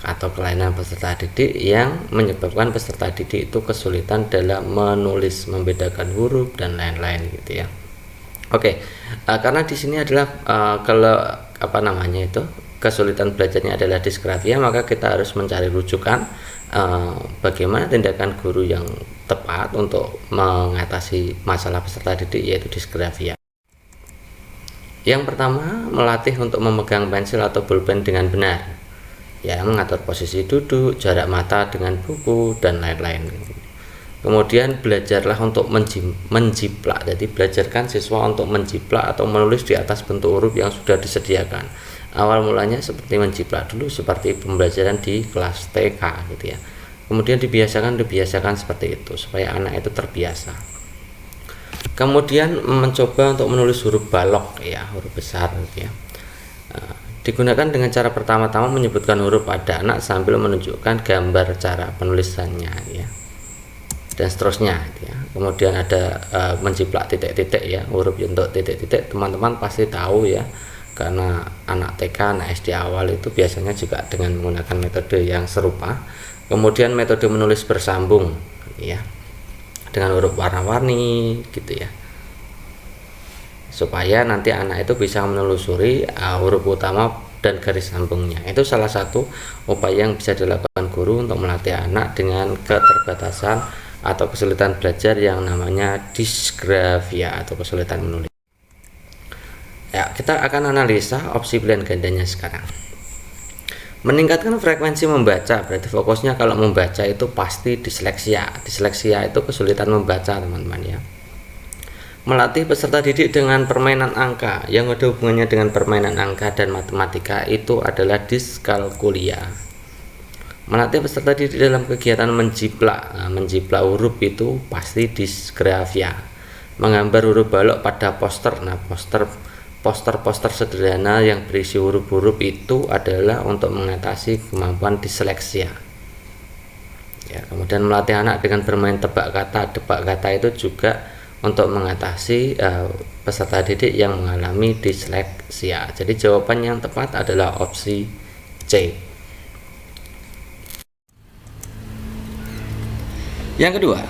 atau kelainan peserta didik yang menyebabkan peserta didik itu kesulitan dalam menulis, membedakan huruf dan lain-lain gitu ya. Oke, karena di sini adalah kalau kesulitan belajarnya adalah disgrafia, maka kita harus mencari rujukan bagaimana tindakan guru yang tepat untuk mengatasi masalah peserta didik yaitu disgrafia. Yang pertama, melatih untuk memegang pensil atau pulpen dengan benar. Ya, mengatur posisi duduk, jarak mata dengan buku dan lain-lain. Kemudian belajarlah untuk menjiplak. Jadi belajarkan siswa untuk menjiplak atau menulis di atas bentuk huruf yang sudah disediakan. Awal mulanya seperti menjiplak dulu, seperti pembelajaran di kelas TK gitu ya. Kemudian dibiasakan seperti itu supaya anak itu terbiasa. Kemudian mencoba untuk menulis huruf balok ya, huruf besar gitu ya. Digunakan dengan cara pertama-tama menyebutkan huruf pada anak sambil menunjukkan gambar cara penulisannya ya. Dan seterusnya ya. Kemudian ada menjiplak titik-titik ya, huruf untuk titik-titik teman-teman pasti tahu ya, karena anak TK, anak SD awal itu biasanya juga dengan menggunakan metode yang serupa. Kemudian metode menulis bersambung ya, dengan huruf warna-warni gitu ya, supaya nanti anak itu bisa menelusuri huruf utama dan garis sambungnya. Itu salah satu upaya yang bisa dilakukan guru untuk melatih anak dengan keterbatasan atau kesulitan belajar yang namanya disgrafia atau kesulitan menulis. Ya, kita akan analisa opsi pilihan gandanya sekarang. Meningkatkan frekuensi membaca, berarti fokusnya kalau membaca itu pasti disleksia. Disleksia itu kesulitan membaca, teman-teman ya. Melatih peserta didik dengan permainan angka, yang ada hubungannya dengan permainan angka dan matematika itu adalah diskalkulia. Melatih peserta didik dalam kegiatan menjiplak huruf itu pasti disgrafia. Menggambar huruf balok pada poster. Nah, poster sederhana yang berisi huruf-huruf itu adalah untuk mengatasi kemampuan disleksia. Ya, kemudian melatih anak dengan bermain tebak kata. Tebak kata itu juga untuk mengatasi peserta didik yang mengalami disleksia. Jadi jawaban yang tepat adalah opsi C. Yang kedua,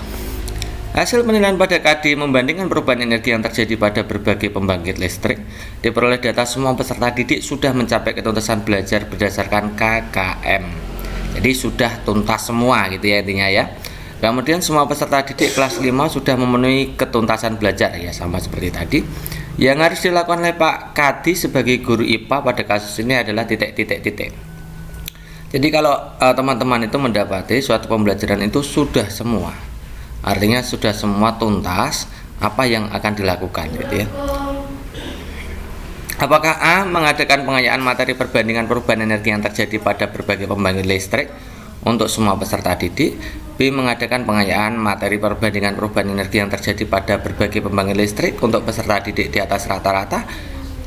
hasil penilaian pada KD membandingkan perubahan energi yang terjadi pada berbagai pembangkit listrik. Diperoleh data semua peserta didik sudah mencapai ketuntasan belajar berdasarkan KKM. Jadi sudah tuntas semua gitu ya intinya ya. Kemudian semua peserta didik kelas 5 sudah memenuhi ketuntasan belajar ya, sama seperti tadi. Yang harus dilakukan oleh Pak KD sebagai guru IPA pada kasus ini adalah titik. Jadi kalau teman-teman itu mendapati suatu pembelajaran itu sudah semua, artinya sudah semua tuntas, apa yang akan dilakukan gitu ya. Apakah A. mengadakan pengayaan materi perbandingan perubahan energi yang terjadi pada berbagai pembangkit listrik untuk semua peserta didik, B. mengadakan pengayaan materi perbandingan perubahan energi yang terjadi pada berbagai pembangkit listrik untuk peserta didik di atas rata-rata,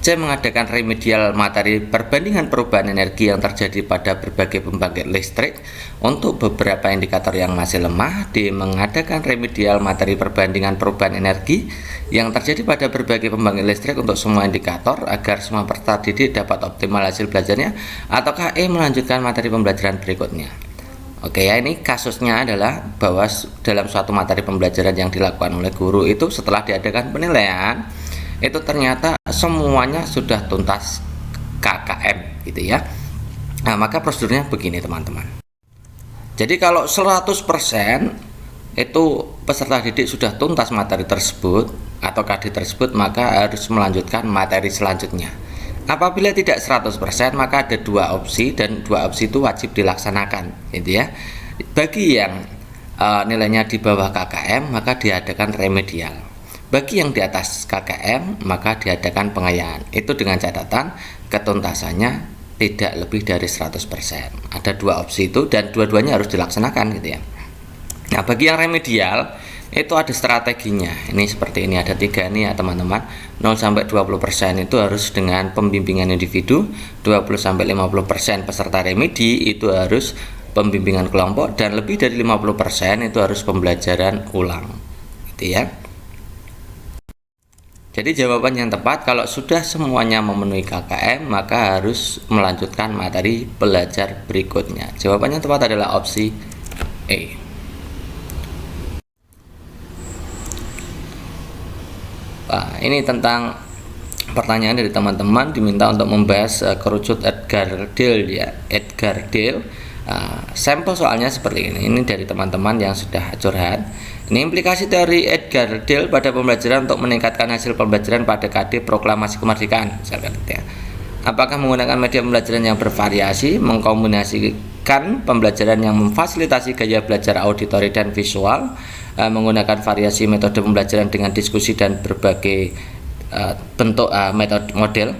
C. mengadakan remedial materi perbandingan perubahan energi yang terjadi pada berbagai pembangkit listrik untuk beberapa indikator yang masih lemah, D. mengadakan remedial materi perbandingan perubahan energi yang terjadi pada berbagai pembangkit listrik untuk semua indikator agar semua peserta didik dapat optimal hasil belajarnya, ataukah E. melanjutkan materi pembelajaran berikutnya. Oke ya, ini kasusnya adalah bahwa dalam suatu materi pembelajaran yang dilakukan oleh guru itu setelah diadakan penilaian itu ternyata semuanya sudah tuntas KKM gitu ya. Nah, maka prosedurnya begini teman-teman. Jadi kalau 100% itu peserta didik sudah tuntas materi tersebut atau KD tersebut, maka harus melanjutkan materi selanjutnya. Apabila tidak 100%, maka ada dua opsi, dan dua opsi itu wajib dilaksanakan gitu ya. Bagi yang nilainya di bawah KKM, maka diadakan remedial. Bagi yang di atas KKM, maka diadakan pengayaan. Itu dengan catatan ketuntasannya tidak lebih dari 100%. Ada dua opsi itu, dan dua-duanya harus dilaksanakan gitu ya. Nah, bagi yang remedial itu ada strateginya. Ini seperti ini, ada tiga nih ya teman-teman. 0-20% itu harus dengan pembimbingan individu, 20-50% peserta remedi itu harus pembimbingan kelompok, dan lebih dari 50% itu harus pembelajaran ulang gitu ya. Jadi jawaban yang tepat kalau sudah semuanya memenuhi KKM, maka harus melanjutkan materi belajar berikutnya. Jawabannya tepat adalah opsi E. Nah, ini tentang pertanyaan dari teman-teman, diminta untuk membahas kerucut Edgar-Deal ya, Edgar-Deal. Sampel soalnya seperti ini dari teman-teman yang sudah curhat. Ini implikasi teori Edgar-Deal pada pembelajaran untuk meningkatkan hasil pembelajaran pada KD Proklamasi Kemerdekaan. Ya. Apakah menggunakan media pembelajaran yang bervariasi, mengkombinasikan pembelajaran yang memfasilitasi gaya belajar auditori dan visual, menggunakan variasi metode pembelajaran dengan diskusi dan berbagai bentuk metode model,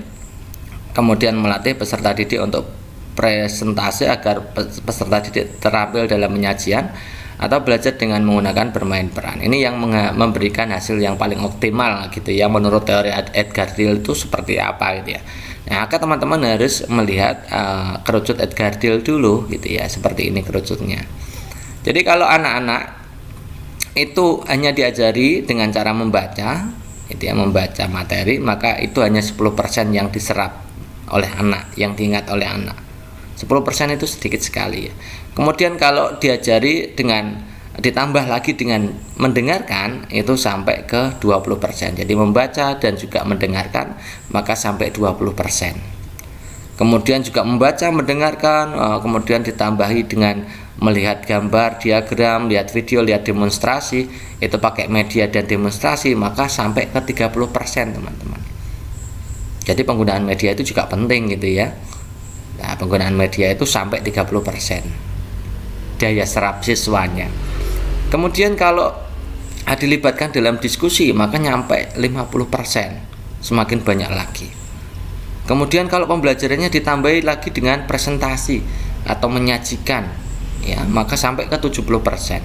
kemudian melatih peserta didik untuk presentasi agar peserta didik terampil dalam penyajian, atau belajar dengan menggunakan bermain peran. Ini yang memberikan hasil yang paling optimal gitu ya, menurut teori Edgar-Deal itu seperti apa gitu ya. Nah, maka teman-teman harus melihat kerucut Edgar-Deal dulu gitu ya, seperti ini kerucutnya. Jadi kalau anak-anak itu hanya diajari dengan cara membaca gitu ya, membaca materi, maka itu hanya 10% yang diserap oleh anak, yang diingat oleh anak. 10% itu sedikit sekali ya. Kemudian kalau diajari dengan ditambah lagi dengan mendengarkan, itu sampai ke 20%. Jadi membaca dan juga mendengarkan, maka sampai 20%. Kemudian juga membaca, mendengarkan, kemudian ditambahi dengan melihat gambar, diagram, lihat video, lihat demonstrasi, itu pakai media dan demonstrasi, maka sampai ke 30% teman-teman. Jadi penggunaan media itu juga penting gitu ya. Nah, penggunaan media itu sampai 30% daya serap siswanya. Kemudian kalau dilibatkan dalam diskusi, maka nyampe 50%, semakin banyak lagi. Kemudian kalau pembelajarannya ditambahi lagi dengan presentasi atau menyajikan ya, maka sampai ke 70%.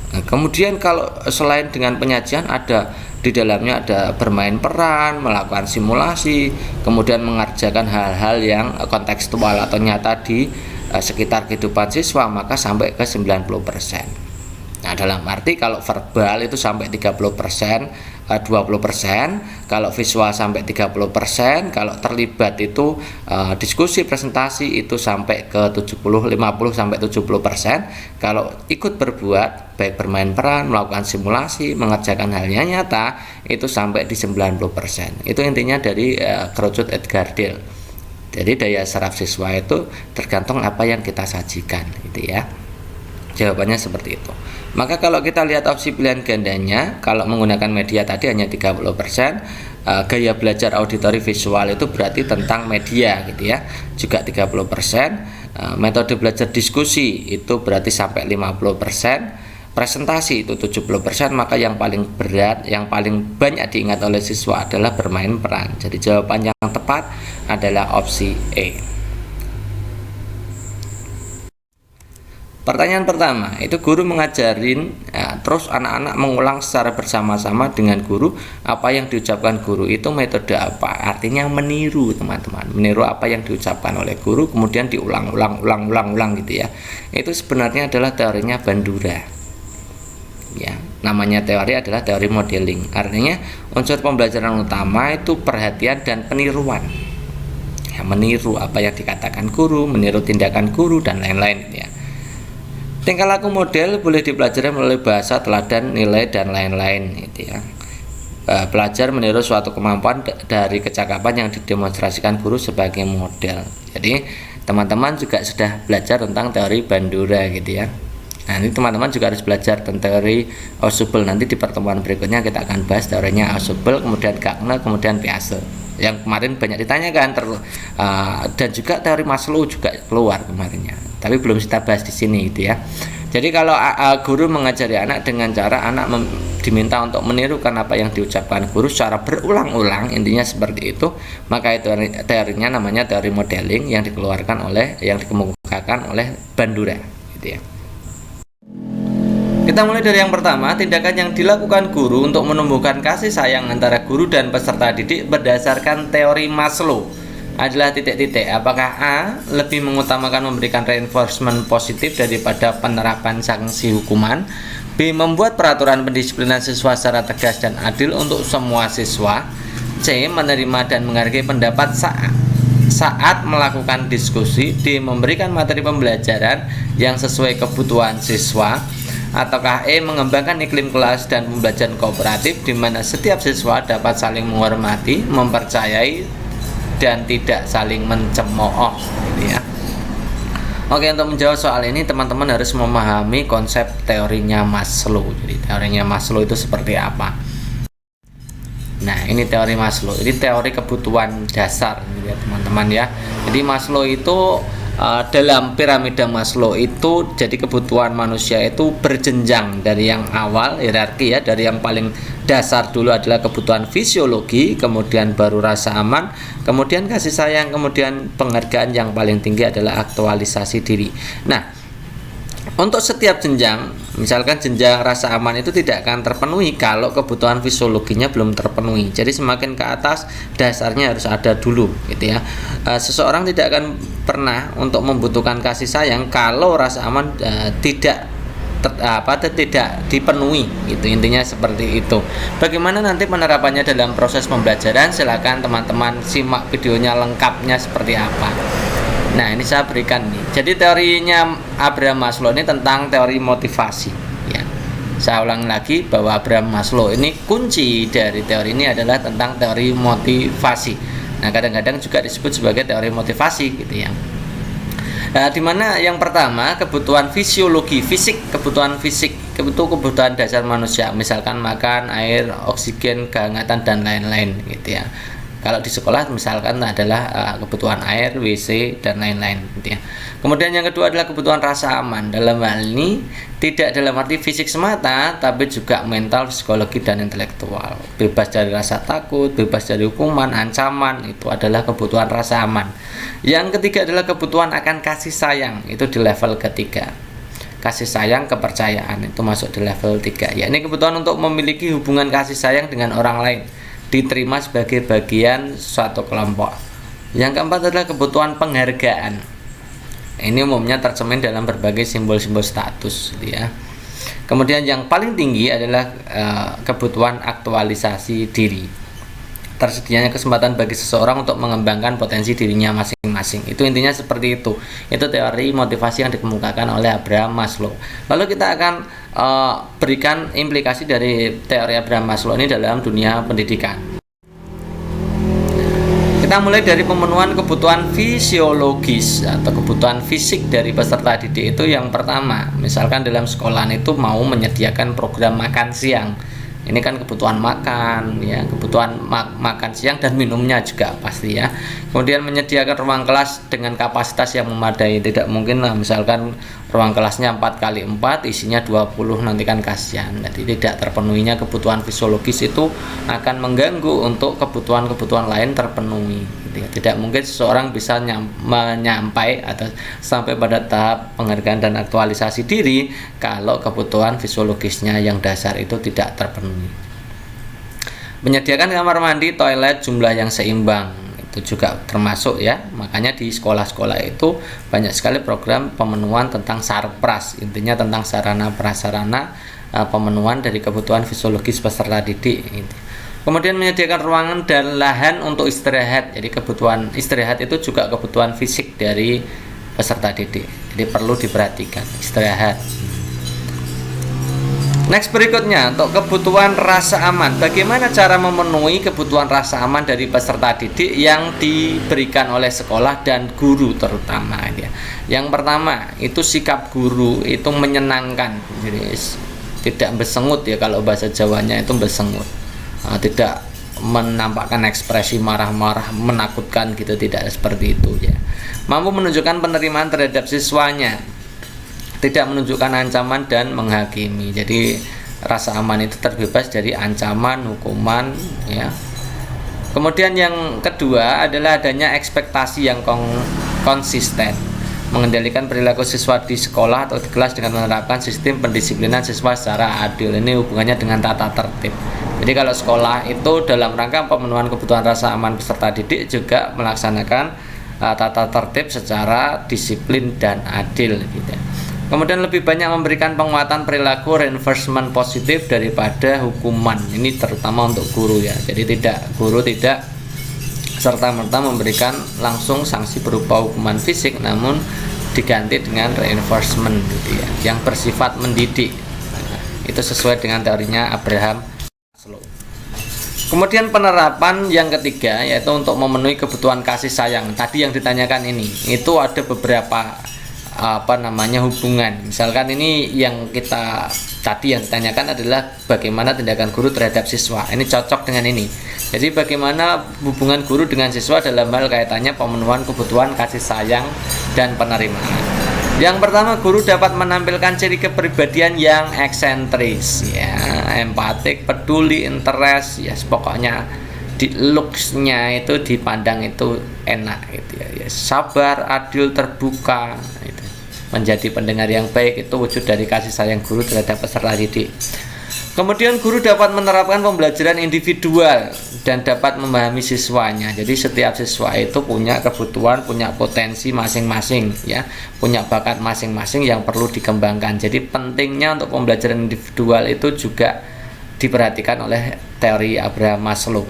Nah, kemudian kalau selain dengan penyajian, ada di dalamnya ada bermain peran, melakukan simulasi, kemudian mengerjakan hal-hal yang kontekstual atau nyata di sekitar kehidupan siswa, maka sampai ke 90%. Nah, dalam arti kalau verbal itu sampai 30%, 20%, kalau visual sampai 30%, kalau terlibat itu diskusi presentasi itu sampai ke 50-70%, kalau ikut berbuat baik bermain peran, melakukan simulasi, mengerjakan halnya nyata, itu sampai di 90%. Itu intinya dari kerucut Edgar-Deal. Jadi daya serap siswa itu tergantung apa yang kita sajikan gitu ya. Jawabannya seperti itu. Maka kalau kita lihat opsi pilihan gandanya, kalau menggunakan media tadi hanya 30%, gaya belajar auditori visual itu berarti tentang media gitu ya, juga 30%, metode belajar diskusi itu berarti sampai 50%, presentasi itu 70%, maka yang paling berat, yang paling banyak diingat oleh siswa adalah bermain peran. Jadi jawaban yang tepat adalah opsi E. Pertanyaan pertama, itu guru mengajarin ya, terus anak-anak mengulang secara bersama-sama dengan guru apa yang diucapkan guru. Itu metode apa? Artinya meniru teman-teman, meniru apa yang diucapkan oleh guru, kemudian diulang-ulang gitu ya. Itu sebenarnya adalah teorinya Bandura ya, namanya teori adalah teori modeling. Artinya unsur pembelajaran utama itu perhatian dan peniruan ya, meniru apa yang dikatakan guru, meniru tindakan guru dan lain-lain ya. Tingkah laku model boleh dipelajari melalui bahasa, teladan, nilai, dan lain-lain gitu ya. pelajar meniru suatu kemampuan dari kecakapan yang didemonstrasikan guru sebagai model. Jadi teman-teman juga sudah belajar tentang teori Bandura gitu ya. Nah, ini teman-teman juga harus belajar tentang teori Ausubel. Nanti di pertemuan berikutnya kita akan bahas teorinya Ausubel, kemudian Gagner, kemudian Piaget. Yang kemarin banyak ditanyakan dan juga teori Maslow juga keluar kemarinnya. Tapi belum kita bahas di sini gitu ya. Jadi kalau guru mengajari anak dengan cara anak diminta untuk menirukan apa yang diucapkan guru secara berulang-ulang, intinya seperti itu, maka itu teorinya namanya teori modeling yang dikemukakan oleh Bandura gitu ya. Kita mulai dari yang pertama, tindakan yang dilakukan guru untuk menumbuhkan kasih sayang antara guru dan peserta didik berdasarkan teori Maslow adalah titik-titik. Apakah A. lebih mengutamakan memberikan reinforcement positif daripada penerapan sanksi hukuman, B. membuat peraturan pendisiplinan siswa secara tegas dan adil untuk semua siswa, C. menerima dan menghargai pendapat saat melakukan diskusi, D. memberikan materi pembelajaran yang sesuai kebutuhan siswa, ataukah E. mengembangkan iklim kelas dan pembelajaran kooperatif di mana setiap siswa dapat saling menghormati, mempercayai, dan tidak saling mencemooh gitu ya. Oke, untuk menjawab soal ini teman-teman harus memahami konsep teorinya Maslow. Jadi teorinya Maslow itu seperti apa? Nah, ini teori Maslow. Ini teori kebutuhan dasar gitu ya, teman-teman ya. Jadi Maslow itu dalam piramida Maslow itu jadi kebutuhan manusia itu berjenjang dari yang awal hierarki ya, dari yang paling dasar dulu adalah kebutuhan fisiologi, kemudian baru rasa aman, kemudian kasih sayang, kemudian penghargaan, yang paling tinggi adalah aktualisasi diri. Nah, untuk setiap jenjang, misalkan jenjang rasa aman itu tidak akan terpenuhi kalau kebutuhan fisiologinya belum terpenuhi. Jadi semakin ke atas dasarnya harus ada dulu gitu ya. Seseorang tidak akan pernah untuk membutuhkan kasih sayang kalau rasa aman tidak dipenuhi gitu, intinya seperti itu. Bagaimana nanti penerapannya dalam proses pembelajaran, silakan teman-teman simak videonya lengkapnya seperti apa. Nah, ini saya berikan nih. Jadi teorinya Abraham Maslow ini tentang teori motivasi ya. Saya ulang lagi bahwa Abraham Maslow ini kunci dari teori ini adalah tentang teori motivasi. Nah, kadang-kadang juga disebut sebagai teori motivasi gitu ya. Di mana yang pertama kebutuhan fisiologi, kebutuhan dasar manusia, misalkan makan, air, oksigen, kehangatan dan lain-lain gitu ya. Kalau di sekolah misalkan adalah kebutuhan air, WC dan lain-lain gitu ya. Kemudian yang kedua adalah kebutuhan rasa aman. Dalam hal ini tidak dalam arti fisik semata, tapi juga mental, psikologi dan intelektual. Bebas dari rasa takut, bebas dari hukuman, ancaman, itu adalah kebutuhan rasa aman. Yang ketiga adalah kebutuhan akan kasih sayang, itu di level ketiga. Kasih sayang, kepercayaan itu masuk di level 3. Ya, ini kebutuhan untuk memiliki hubungan kasih sayang dengan orang lain, diterima sebagai bagian suatu kelompok. Yang keempat adalah kebutuhan penghargaan. Ini umumnya tercermin dalam berbagai simbol-simbol status gitu ya. Kemudian yang paling tinggi adalah kebutuhan aktualisasi diri. Tersedianya kesempatan bagi seseorang untuk mengembangkan potensi dirinya masing-masing. Itu intinya seperti itu. Itu teori motivasi yang dikemukakan oleh Abraham Maslow. Lalu kita akan berikan implikasi dari teori Abraham Maslow ini dalam dunia pendidikan. Kita mulai dari pemenuhan kebutuhan fisiologis atau kebutuhan fisik dari peserta didik. Itu yang pertama, misalkan dalam sekolahan itu mau menyediakan program makan siang. Ini kan kebutuhan makan ya, kebutuhan makan siang dan minumnya juga pasti ya. Kemudian menyediakan ruang kelas dengan kapasitas yang memadai. Tidak mungkin lah misalkan ruang kelasnya 4x4 isinya 20, nanti kan kasihan. Jadi tidak terpenuhinya kebutuhan fisiologis itu akan mengganggu untuk kebutuhan-kebutuhan lain terpenuhi. Tidak mungkin seseorang bisa menyampai atau sampai pada tahap penghargaan dan aktualisasi diri kalau kebutuhan fisiologisnya yang dasar itu tidak terpenuhi. Menyediakan kamar mandi, toilet, jumlah yang seimbang itu juga termasuk ya. Makanya di sekolah-sekolah itu banyak sekali program pemenuhan tentang sarpras, intinya tentang sarana prasarana pemenuhan dari kebutuhan fisiologis peserta didik gitu. Kemudian menyediakan ruangan dan lahan untuk istirahat. Jadi kebutuhan istirahat itu juga kebutuhan fisik dari peserta didik. Jadi perlu diperhatikan istirahat. Next berikutnya, untuk kebutuhan rasa aman. Bagaimana cara memenuhi kebutuhan rasa aman dari peserta didik yang diberikan oleh sekolah dan guru terutama ya. Yang pertama, itu sikap guru itu menyenangkan. Jadi tidak bersengut ya, kalau bahasa Jawanya itu bersengut. Tidak menampakkan ekspresi marah-marah, menakutkan gitu, tidak seperti itu ya. Mampu menunjukkan penerimaan terhadap siswanya, tidak menunjukkan ancaman dan menghakimi. Jadi rasa aman itu terbebas dari ancaman, hukuman ya. Kemudian yang kedua adalah adanya ekspektasi yang konsisten, mengendalikan perilaku siswa di sekolah atau di kelas dengan menerapkan sistem pendisiplinan siswa secara adil. Ini hubungannya dengan tata tertib. Jadi kalau sekolah itu dalam rangka pemenuhan kebutuhan rasa aman peserta didik juga melaksanakan tata tertib secara disiplin dan adil gitu. Kemudian lebih banyak memberikan penguatan perilaku reinforcement positif daripada hukuman. Ini terutama untuk guru ya. Jadi guru tidak serta-merta memberikan langsung sanksi berupa hukuman fisik, namun diganti dengan reinforcement gitu ya, yang bersifat mendidik. Itu sesuai dengan teorinya Abraham Maslow. Kemudian penerapan yang ketiga yaitu untuk memenuhi kebutuhan kasih sayang. Tadi yang ditanyakan ini, itu ada beberapa hubungan. Misalkan ini yang kita tadi yang ditanyakan adalah bagaimana tindakan guru terhadap siswa. Ini cocok dengan ini. Jadi bagaimana hubungan guru dengan siswa dalam hal kaitannya pemenuhan kebutuhan kasih sayang dan penerimaan. Yang pertama, guru dapat menampilkan ciri kepribadian yang eksentris ya, empatik, peduli, interest ya, pokoknya di looks-nya itu dipandang itu enak gitu ya. Sabar, adil, terbuka gitu. Menjadi pendengar yang baik itu wujud dari kasih sayang guru terhadap peserta didik. Kemudian guru dapat menerapkan pembelajaran individual dan dapat memahami siswanya. Jadi setiap siswa itu punya kebutuhan, punya potensi masing-masing ya, punya bakat masing-masing yang perlu dikembangkan. Jadi pentingnya untuk pembelajaran individual itu juga diperhatikan oleh teori Abraham Maslow.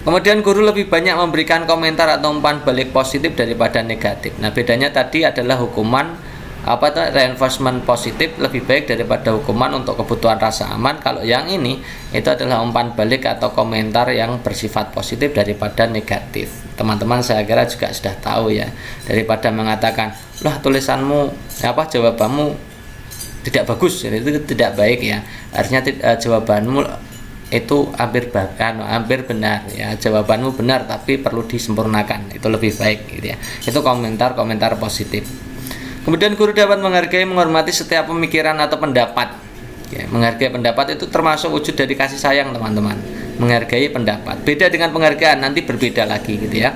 Kemudian guru lebih banyak memberikan komentar atau umpan balik positif daripada negatif. Nah, bedanya tadi adalah hukuman reinforcement positif lebih baik daripada hukuman untuk kebutuhan rasa aman. Kalau yang ini itu adalah umpan balik atau komentar yang bersifat positif daripada negatif. Teman-teman saya kira juga sudah tahu ya, daripada mengatakan, "Lah tulisanmu jawabanmu tidak bagus," itu tidak baik ya. Artinya jawabanmu itu hampir benar ya, jawabanmu benar tapi perlu disempurnakan, itu lebih baik gitu ya. Itu komentar positif. Kemudian guru dapat menghargai, menghormati setiap pemikiran atau pendapat ya. Menghargai pendapat itu termasuk wujud dari kasih sayang teman-teman. Menghargai pendapat beda dengan penghargaan, nanti berbeda lagi gitu ya.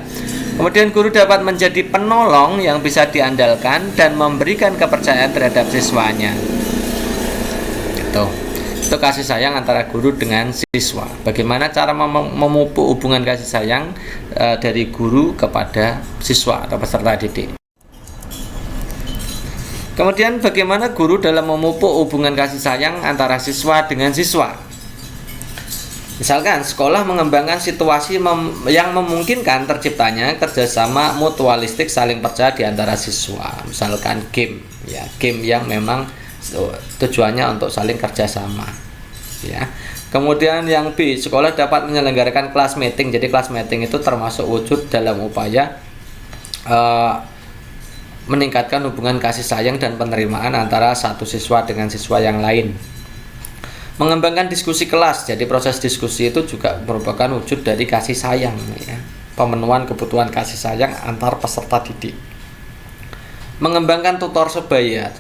Kemudian guru dapat menjadi penolong yang bisa diandalkan dan memberikan kepercayaan terhadap siswanya gitu. Itu kasih sayang antara guru dengan siswa. Bagaimana cara memupuk hubungan kasih sayang dari guru kepada siswa atau peserta didik. Kemudian bagaimana guru dalam memupuk hubungan kasih sayang antara siswa dengan siswa. Misalkan sekolah mengembangkan situasi yang memungkinkan terciptanya kerjasama mutualistik saling percaya di antara siswa. Misalkan game yang memang tujuannya untuk saling kerjasama ya. Kemudian yang B, sekolah dapat menyelenggarakan kelas meeting. Jadi kelas meeting itu termasuk wujud dalam upaya meningkatkan hubungan kasih sayang dan penerimaan antara satu siswa dengan siswa yang lain. Mengembangkan diskusi kelas. Jadi proses diskusi itu juga merupakan wujud dari kasih sayang ya. Pemenuhan kebutuhan kasih sayang antar peserta didik. Mengembangkan tutor sebaya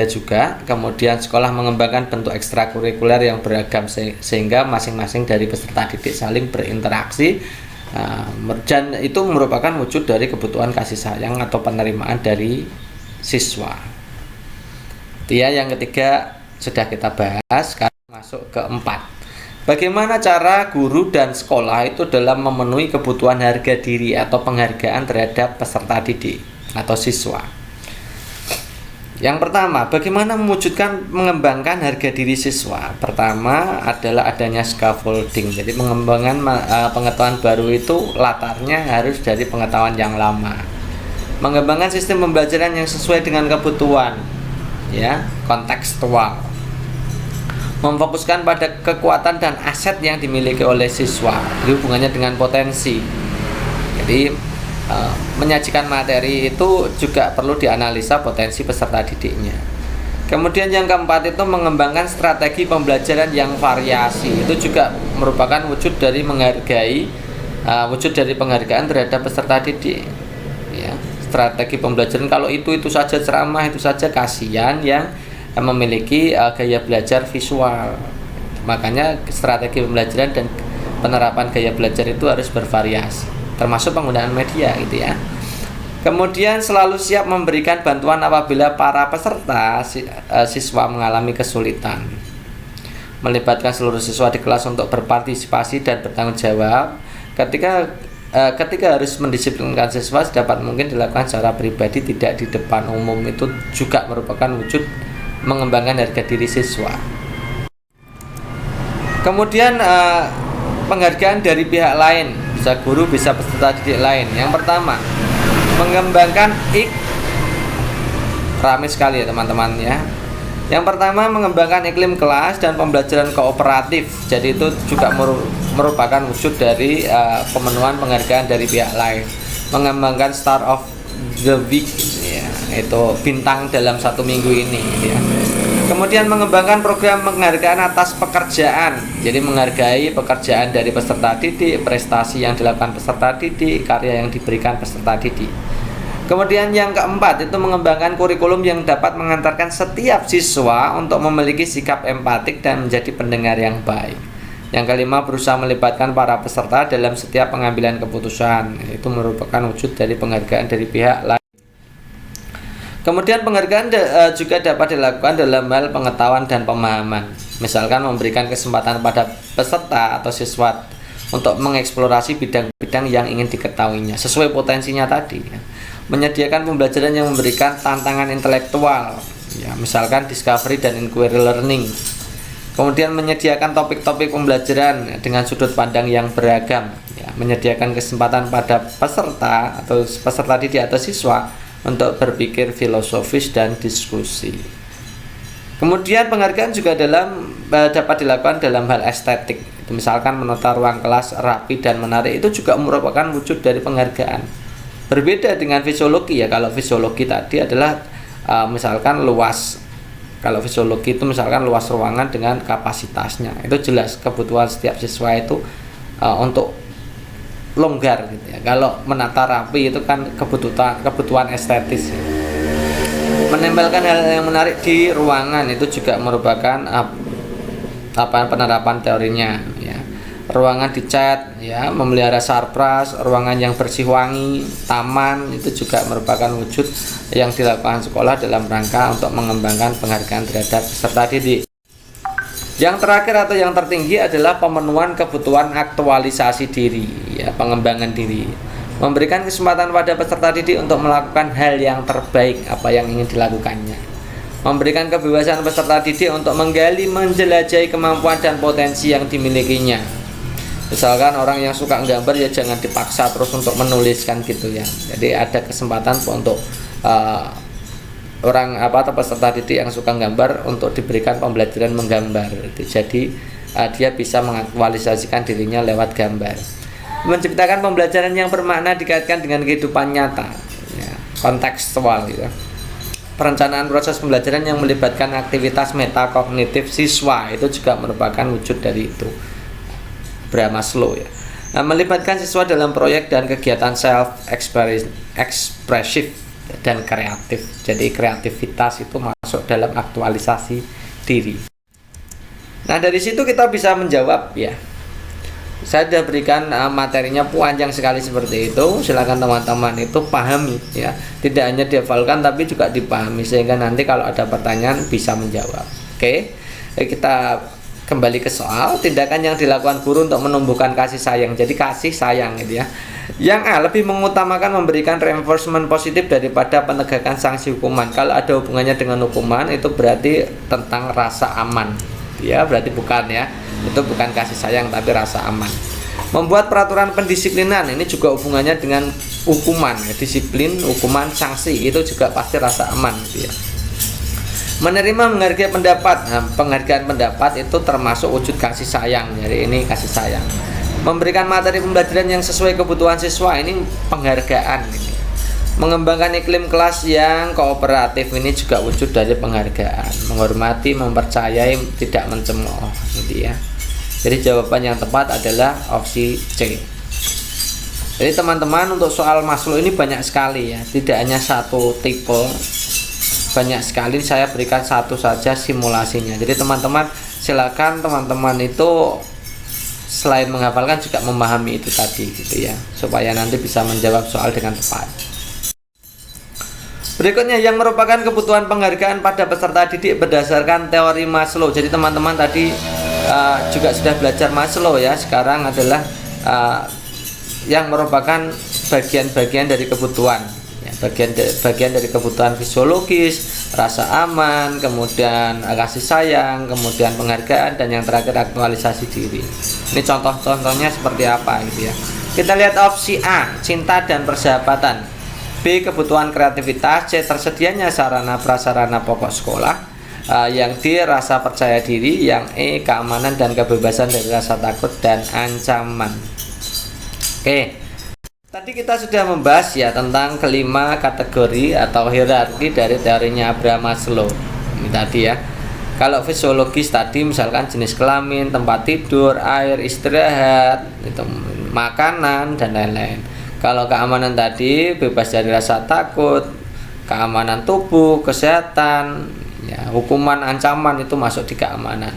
juga. Kemudian sekolah mengembangkan bentuk ekstrakurikuler yang beragam sehingga masing-masing dari peserta didik saling berinteraksi, dan itu merupakan wujud dari kebutuhan kasih sayang atau penerimaan dari siswa. Ya, yang ketiga sudah kita bahas. Sekarang masuk ke 4. Bagaimana cara guru dan sekolah itu dalam memenuhi kebutuhan harga diri atau penghargaan terhadap peserta didik atau siswa. Yang pertama, bagaimana mengembangkan harga diri siswa. Pertama adalah adanya scaffolding. Jadi pengembangan pengetahuan baru itu latarnya harus dari pengetahuan yang lama. Mengembangkan sistem pembelajaran yang sesuai dengan kebutuhan ya, kontekstual. memfokuskan pada kekuatan dan aset yang dimiliki oleh siswa. Jadi hubungannya dengan potensi. Jadi menyajikan materi itu juga perlu dianalisa potensi peserta didiknya. Kemudian yang keempat itu mengembangkan strategi pembelajaran yang variasi. Itu juga merupakan wujud dari penghargaan terhadap peserta didik. Ya, strategi pembelajaran kalau itu saja ceramah, itu saja kasihan yang memiliki gaya belajar visual. Makanya strategi pembelajaran dan penerapan gaya belajar itu harus bervariasi, termasuk penggunaan media gitu ya. Kemudian selalu siap memberikan bantuan apabila para peserta siswa mengalami kesulitan. Melibatkan seluruh siswa di kelas untuk berpartisipasi dan bertanggung jawab. Ketika harus mendisiplinkan siswa sedapat mungkin dilakukan secara pribadi, tidak di depan umum. Itu juga merupakan wujud mengembangkan harga diri siswa. Kemudian penghargaan dari pihak lain, bisa guru, bisa peserta didik lain. Yang pertama, mengembangkan ramai sekali ya teman-teman ya. Yang pertama, mengembangkan iklim kelas dan pembelajaran kooperatif. Jadi itu juga merupakan wujud dari pemenuhan penghargaan dari pihak lain. Mengembangkan Star of the Week ya, itu bintang dalam 1 minggu ini ya. Kemudian mengembangkan program penghargaan atas pekerjaan. Jadi menghargai pekerjaan dari peserta didik, prestasi yang dilakukan peserta didik, karya yang diberikan peserta didik. Kemudian yang keempat itu mengembangkan kurikulum yang dapat mengantarkan setiap siswa untuk memiliki sikap empatik dan menjadi pendengar yang baik. Yang kelima, berusaha melibatkan para peserta dalam setiap pengambilan keputusan. Itu merupakan wujud dari penghargaan dari pihak lain. Kemudian penghargaan juga dapat dilakukan dalam hal pengetahuan dan pemahaman. Misalkan memberikan kesempatan pada peserta atau siswa untuk mengeksplorasi bidang-bidang yang ingin diketahuinya sesuai potensinya tadi. Menyediakan pembelajaran yang memberikan tantangan intelektual, ya, misalkan discovery dan inquiry learning. Kemudian menyediakan topik-topik pembelajaran dengan sudut pandang yang beragam, ya, menyediakan kesempatan pada peserta atau peserta didik atau siswa untuk berpikir filosofis dan diskusi. Kemudian penghargaan juga dapat dilakukan dalam hal estetik. Misalkan menata ruang kelas rapi dan menarik, itu juga merupakan wujud dari penghargaan. Berbeda dengan fisiologi ya. Kalau fisiologi tadi adalah misalkan luas. Kalau fisiologi itu misalkan luas ruangan dengan kapasitasnya. Itu jelas kebutuhan setiap siswa itu untuk longgar gitu ya. Kalau menata rapi itu kan kebutuhan estetis. Menempelkan hal yang menarik di ruangan itu juga merupakan penerapan teorinya ya. Ruangan dicat ya, memelihara sarpras, ruangan yang bersih wangi, taman, itu juga merupakan wujud yang dilakukan sekolah dalam rangka untuk mengembangkan penghargaan terhadap peserta didik. Yang terakhir atau yang tertinggi adalah pemenuhan kebutuhan aktualisasi diri ya, pengembangan diri. Memberikan kesempatan pada peserta didik untuk melakukan hal yang terbaik apa yang ingin dilakukannya. Memberikan kebebasan peserta didik untuk menggali, menjelajahi kemampuan dan potensi yang dimilikinya. Misalkan orang yang suka gambar ya jangan dipaksa terus untuk menuliskan gitu ya. Jadi ada kesempatan untuk atau peserta didik yang suka gambar untuk diberikan pembelajaran menggambar. Jadi dia bisa mengaktualisasikan dirinya lewat gambar. Menciptakan pembelajaran yang bermakna dikaitkan dengan kehidupan nyata ya, kontekstual gitu. Perencanaan proses pembelajaran yang melibatkan aktivitas metakognitif siswa itu juga merupakan wujud dari itu. Maslow ya. Nah, melibatkan siswa dalam proyek dan kegiatan self ekspresif dan kreatif. Jadi kreativitas itu masuk dalam aktualisasi diri. Nah, dari situ kita bisa menjawab ya. Saya sudah berikan materinya panjang sekali seperti itu. Silakan teman-teman itu pahami ya. Tidak hanya dihafalkan tapi juga dipahami sehingga nanti kalau ada pertanyaan bisa menjawab. Oke. Kita kembali ke soal tindakan yang dilakukan guru untuk menumbuhkan kasih sayang. Jadi kasih sayang gitu ya. Yang A, lebih mengutamakan memberikan reinforcement positif daripada penegakan sanksi hukuman. Kalau ada hubungannya dengan hukuman itu berarti tentang rasa aman. Ya, berarti bukan ya. Itu bukan kasih sayang tapi rasa aman. Membuat peraturan pendisiplinan ini juga hubungannya dengan hukuman ya. Disiplin, hukuman, sanksi itu juga pasti rasa aman gitu ya. Menerima menghargai pendapat. Nah, penghargaan pendapat itu termasuk wujud kasih sayang. Jadi ini kasih sayang. Memberikan materi pembelajaran yang sesuai kebutuhan siswa, ini penghargaan. Mengembangkan iklim kelas yang kooperatif, ini juga wujud dari penghargaan. Menghormati, mempercayai, tidak mencemooh, gitu ya. Jadi jawaban yang tepat adalah opsi C. Jadi teman-teman, untuk soal Maslow ini banyak sekali ya, tidak hanya satu tipe, banyak sekali. Saya berikan satu saja simulasinya. Jadi teman-teman silakan teman-teman itu selain menghafalkan juga memahami itu tadi, gitu ya, supaya nanti bisa menjawab soal dengan tepat. Berikutnya yang merupakan kebutuhan penghargaan pada peserta didik berdasarkan teori Maslow. Jadi teman-teman tadi juga sudah belajar Maslow ya. Sekarang adalah yang merupakan bagian-bagian dari kebutuhan ya, bagian dari kebutuhan fisiologis, rasa aman, kemudian kasih sayang, kemudian penghargaan, dan yang terakhir aktualisasi diri. Ini contoh-contohnya seperti apa gitu ya. Kita lihat opsi A, cinta dan persahabatan. B, kebutuhan kreativitas. C, tersedianya sarana prasarana pokok sekolah. Yang D, rasa percaya diri. Yang E, keamanan dan kebebasan dari rasa takut dan ancaman. Oke, tadi kita sudah membahas ya tentang kelima kategori atau hierarki dari teorinya Abraham Maslow. Ini tadi ya. Kalau fisiologis tadi misalkan jenis kelamin, tempat tidur, air, istirahat, itu, makanan dan lain-lain. Kalau keamanan tadi bebas dari rasa takut, keamanan tubuh, kesehatan, ya, hukuman, ancaman itu masuk di keamanan.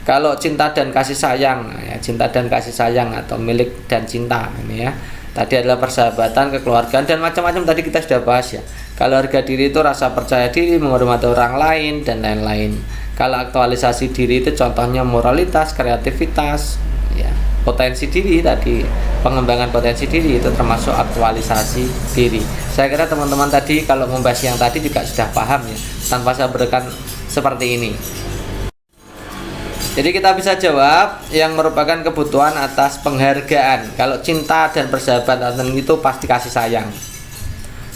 Kalau cinta dan kasih sayang, ya, cinta dan kasih sayang atau milik dan cinta ini ya. Tadi adalah persahabatan, kekeluargaan, dan macam-macam tadi kita sudah bahas ya. Kalau harga diri itu rasa percaya diri, menghormati orang lain, dan lain-lain. Kalau aktualisasi diri itu contohnya moralitas, kreativitas, ya, potensi diri tadi, pengembangan potensi diri itu termasuk aktualisasi diri. Saya kira teman-teman tadi kalau membahas yang tadi juga sudah paham ya, tanpa saya berikan seperti ini. Jadi kita bisa jawab yang merupakan kebutuhan atas penghargaan. Kalau cinta dan persahabatan itu pasti kasih sayang.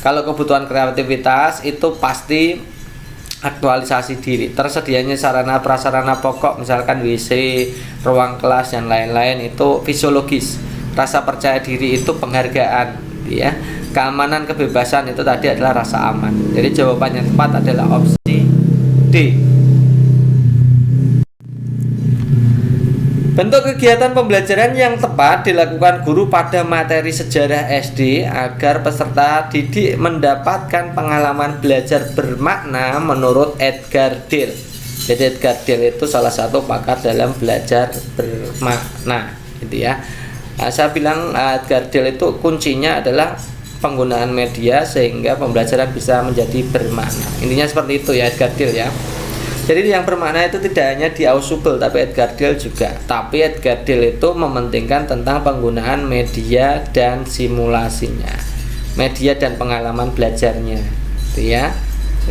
Kalau kebutuhan kreativitas itu pasti aktualisasi diri. Tersedianya sarana prasarana pokok misalkan WC, ruang kelas dan lain-lain itu fisiologis. Rasa percaya diri itu penghargaan, ya. Keamanan, kebebasan itu tadi adalah rasa aman. Jadi jawaban yang tepat adalah opsi D. Bentuk kegiatan pembelajaran yang tepat dilakukan guru pada materi sejarah SD agar peserta didik mendapatkan pengalaman belajar bermakna menurut Edgar Dale. Jadi Edgar Dale itu salah satu pakar dalam belajar bermakna, gitu ya. Nah, saya bilang Edgar Dale itu kuncinya adalah penggunaan media sehingga pembelajaran bisa menjadi bermakna. Intinya seperti itu ya Edgar Dale ya. Jadi yang bermakna itu tidak hanya di Ausubel tapi Edgar Dale juga. Tapi Edgar Dale itu mementingkan tentang penggunaan media dan simulasinya, media dan pengalaman belajarnya, gitu ya.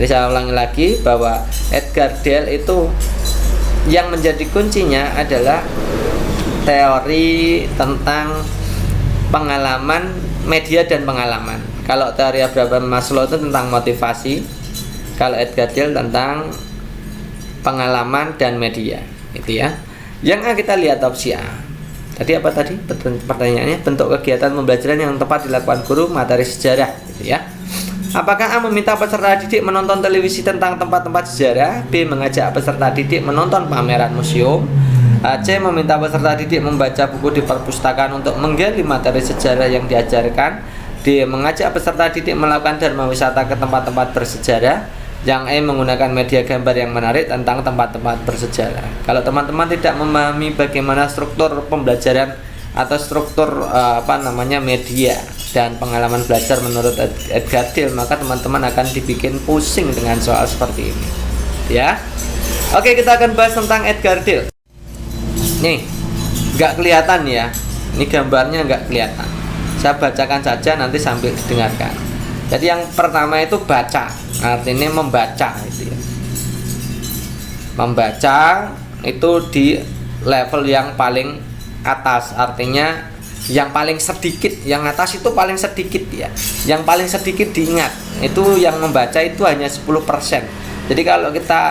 Jadi saya ulangi lagi bahwa Edgar Dale itu yang menjadi kuncinya adalah teori tentang pengalaman, media dan pengalaman. Kalau teori Abraham Maslow itu tentang motivasi, kalau Edgar Dale tentang pengalaman dan media, gitu ya. Yang A kita lihat opsi A. Tadi apa tadi pertanyaannya? Bentuk kegiatan pembelajaran yang tepat dilakukan guru materi sejarah, gitu ya. Apakah A meminta peserta didik menonton televisi tentang tempat-tempat sejarah? B mengajak peserta didik menonton pameran museum? C meminta peserta didik membaca buku di perpustakaan untuk menggali materi sejarah yang diajarkan? D mengajak peserta didik melakukan dharma wisata ke tempat-tempat bersejarah? Yang E menggunakan media gambar yang menarik tentang tempat-tempat bersejarah. Kalau teman-teman tidak memahami bagaimana struktur pembelajaran atau struktur media dan pengalaman belajar menurut Edgar Dale, maka teman-teman akan dibikin pusing dengan soal seperti ini, ya. Oke, kita akan bahas tentang Edgar Dale. Nih, nggak kelihatan ya. Ini gambarnya nggak kelihatan. Saya bacakan saja nanti sambil didengarkan. Jadi yang pertama itu baca, artinya membaca itu ya. Membaca itu di level yang paling atas, artinya yang paling sedikit, yang atas itu paling sedikit ya. Yang paling sedikit diingat, itu yang membaca itu hanya 10%. Jadi kalau kita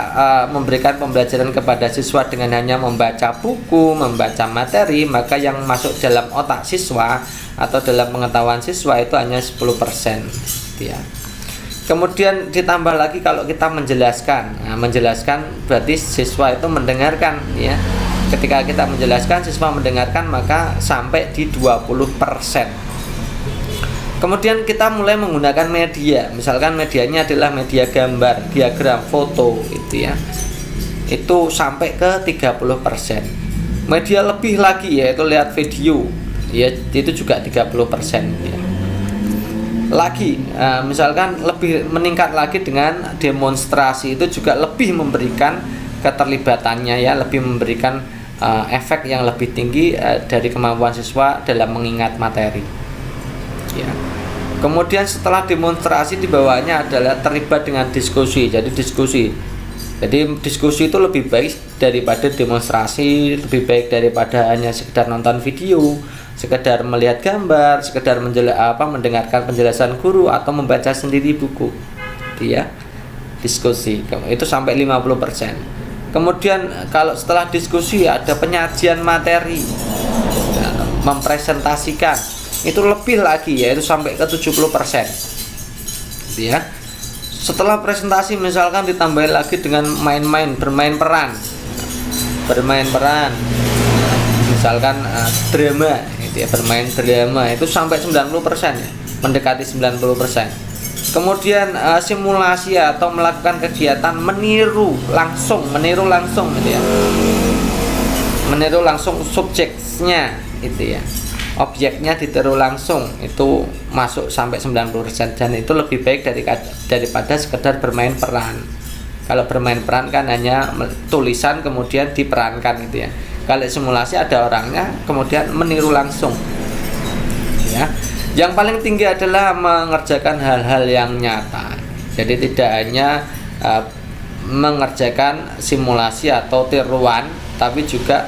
memberikan pembelajaran kepada siswa dengan hanya membaca buku, membaca materi, maka yang masuk dalam otak siswa atau dalam pengetahuan siswa itu hanya 10%, ya. Kemudian ditambah lagi kalau kita menjelaskan. Nah, menjelaskan berarti siswa itu mendengarkan, ya. Ketika kita menjelaskan, siswa mendengarkan, maka sampai di 20%. Kemudian kita mulai menggunakan media, misalkan medianya adalah media gambar, diagram, foto, itu ya. Itu sampai ke 30%. Media lebih lagi yaitu lihat video, ya itu juga 30%, ya. Lagi, misalkan lebih meningkat lagi dengan demonstrasi, itu juga lebih memberikan keterlibatannya, ya, lebih memberikan efek yang lebih tinggi dari kemampuan siswa dalam mengingat materi, ya. Kemudian setelah demonstrasi di bawahnya adalah terlibat dengan diskusi. Jadi diskusi itu lebih baik daripada demonstrasi, lebih baik daripada hanya sekedar nonton video, sekedar melihat gambar, sekedar mendengarkan penjelasan guru atau membaca sendiri buku, ya. Diskusi itu sampai 50%. Kemudian kalau setelah diskusi ada penyajian materi, mempresentasikan, itu lebih lagi, yaitu sampai ke 70%, ya. Setelah presentasi misalkan ditambahin lagi dengan bermain peran, misalkan drama, gitu ya, bermain drama itu sampai 90%, ya, mendekati 90%. Kemudian simulasi atau melakukan kegiatan meniru langsung, gitu ya. Meniru langsung subjeknya, gitu ya. Objeknya ditiru langsung, itu masuk sampai 90%, dan itu lebih baik daripada sekedar bermain peran. Kalau bermain peran kan hanya tulisan kemudian diperankan, gitu ya. Kalau simulasi ada orangnya kemudian meniru langsung, ya. Yang paling tinggi adalah mengerjakan hal-hal yang nyata. Jadi tidak hanya mengerjakan simulasi atau tiruan, tapi juga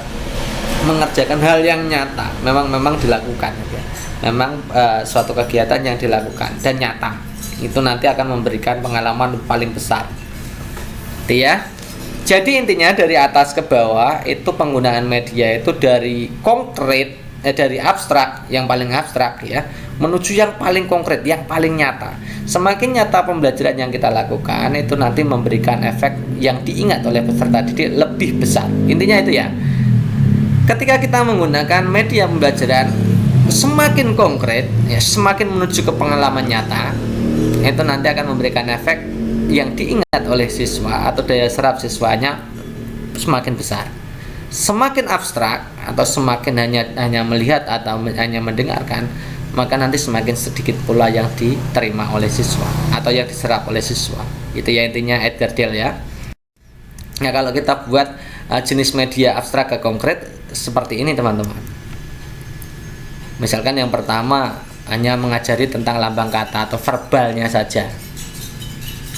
mengerjakan hal yang nyata, memang dilakukan, ya. Memang suatu kegiatan yang dilakukan dan nyata, itu nanti akan memberikan pengalaman paling besar, ya. Jadi intinya dari atas ke bawah itu penggunaan media itu dari konkret, dari abstrak, yang paling abstrak, ya, menuju yang paling konkret, yang paling nyata. Semakin nyata pembelajaran yang kita lakukan, itu nanti memberikan efek yang diingat oleh peserta didik lebih besar. Intinya itu, ya. Ketika kita menggunakan media pembelajaran semakin konkret, ya, semakin menuju ke pengalaman nyata, itu nanti akan memberikan efek yang diingat oleh siswa atau daya serap siswanya semakin besar. Semakin abstrak atau semakin hanya melihat atau hanya mendengarkan, maka nanti semakin sedikit pula yang diterima oleh siswa atau yang diserap oleh siswa. Itu ya intinya Edgar Dale, ya. Nah, kalau kita buat jenis media abstrak ke konkret seperti ini, teman-teman. Misalkan yang pertama hanya mengajari tentang lambang kata atau verbalnya saja.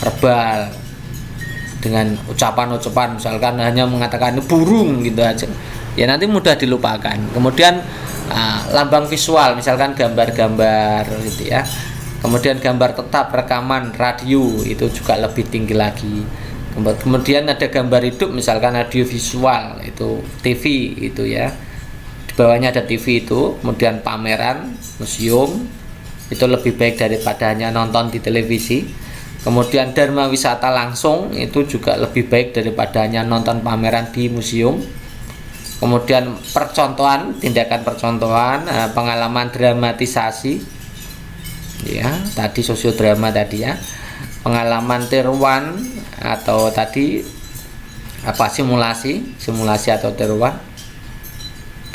Verbal dengan ucapan-ucapan, misalkan hanya mengatakan burung gitu aja, ya nanti mudah dilupakan. Kemudian lambang visual, misalkan gambar-gambar, gitu ya. Kemudian gambar tetap, rekaman, radio, itu juga lebih tinggi lagi. Kemudian ada gambar hidup, misalkan audio visual, itu TV, itu ya. Di bawahnya ada TV itu. Kemudian pameran, museum, itu lebih baik daripada hanya nonton di televisi. Kemudian dharma wisata langsung, itu juga lebih baik daripada hanya nonton pameran di museum. Kemudian percontohan, tindakan percontohan, pengalaman dramatisasi, ya, tadi sosiodrama tadi, ya. Pengalaman tiruan atau tadi simulasi atau tiruan.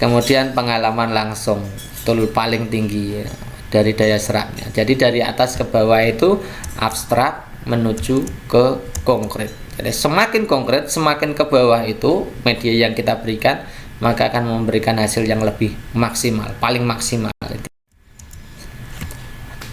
Kemudian pengalaman langsung, itu paling tinggi, ya, dari daya serapnya. Jadi dari atas ke bawah itu abstrak menuju ke konkret. Jadi semakin konkret, semakin ke bawah itu media yang kita berikan, maka akan memberikan hasil yang lebih maksimal, paling maksimal.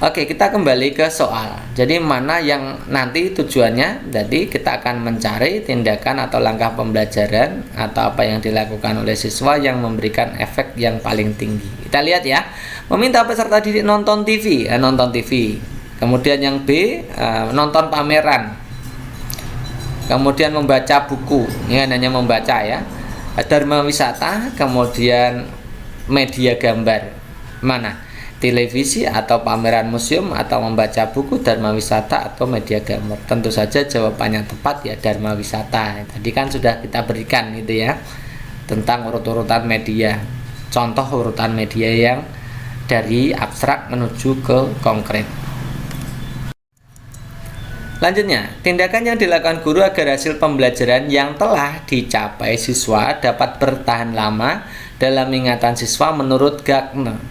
Oke, kita kembali ke soal. Jadi mana yang nanti tujuannya? Jadi kita akan mencari tindakan atau langkah pembelajaran atau apa yang dilakukan oleh siswa yang memberikan efek yang paling tinggi. Kita lihat, ya. Meminta peserta didik nonton TV, Kemudian yang B, nonton pameran. kemudian membaca buku, ini hanya membaca ya, dharma wisata, kemudian media gambar, mana? Televisi atau pameran museum atau membaca buku, dharma wisata atau media gambar. Tentu saja jawabannya tepat ya dharma wisata. Tadi kan sudah kita berikan itu ya, tentang urut-urutan media. Contoh urutan media yang dari abstrak menuju ke konkret. Lanjutnya, tindakan yang dilakukan guru agar hasil pembelajaran yang telah dicapai siswa dapat bertahan lama dalam ingatan siswa menurut Gagner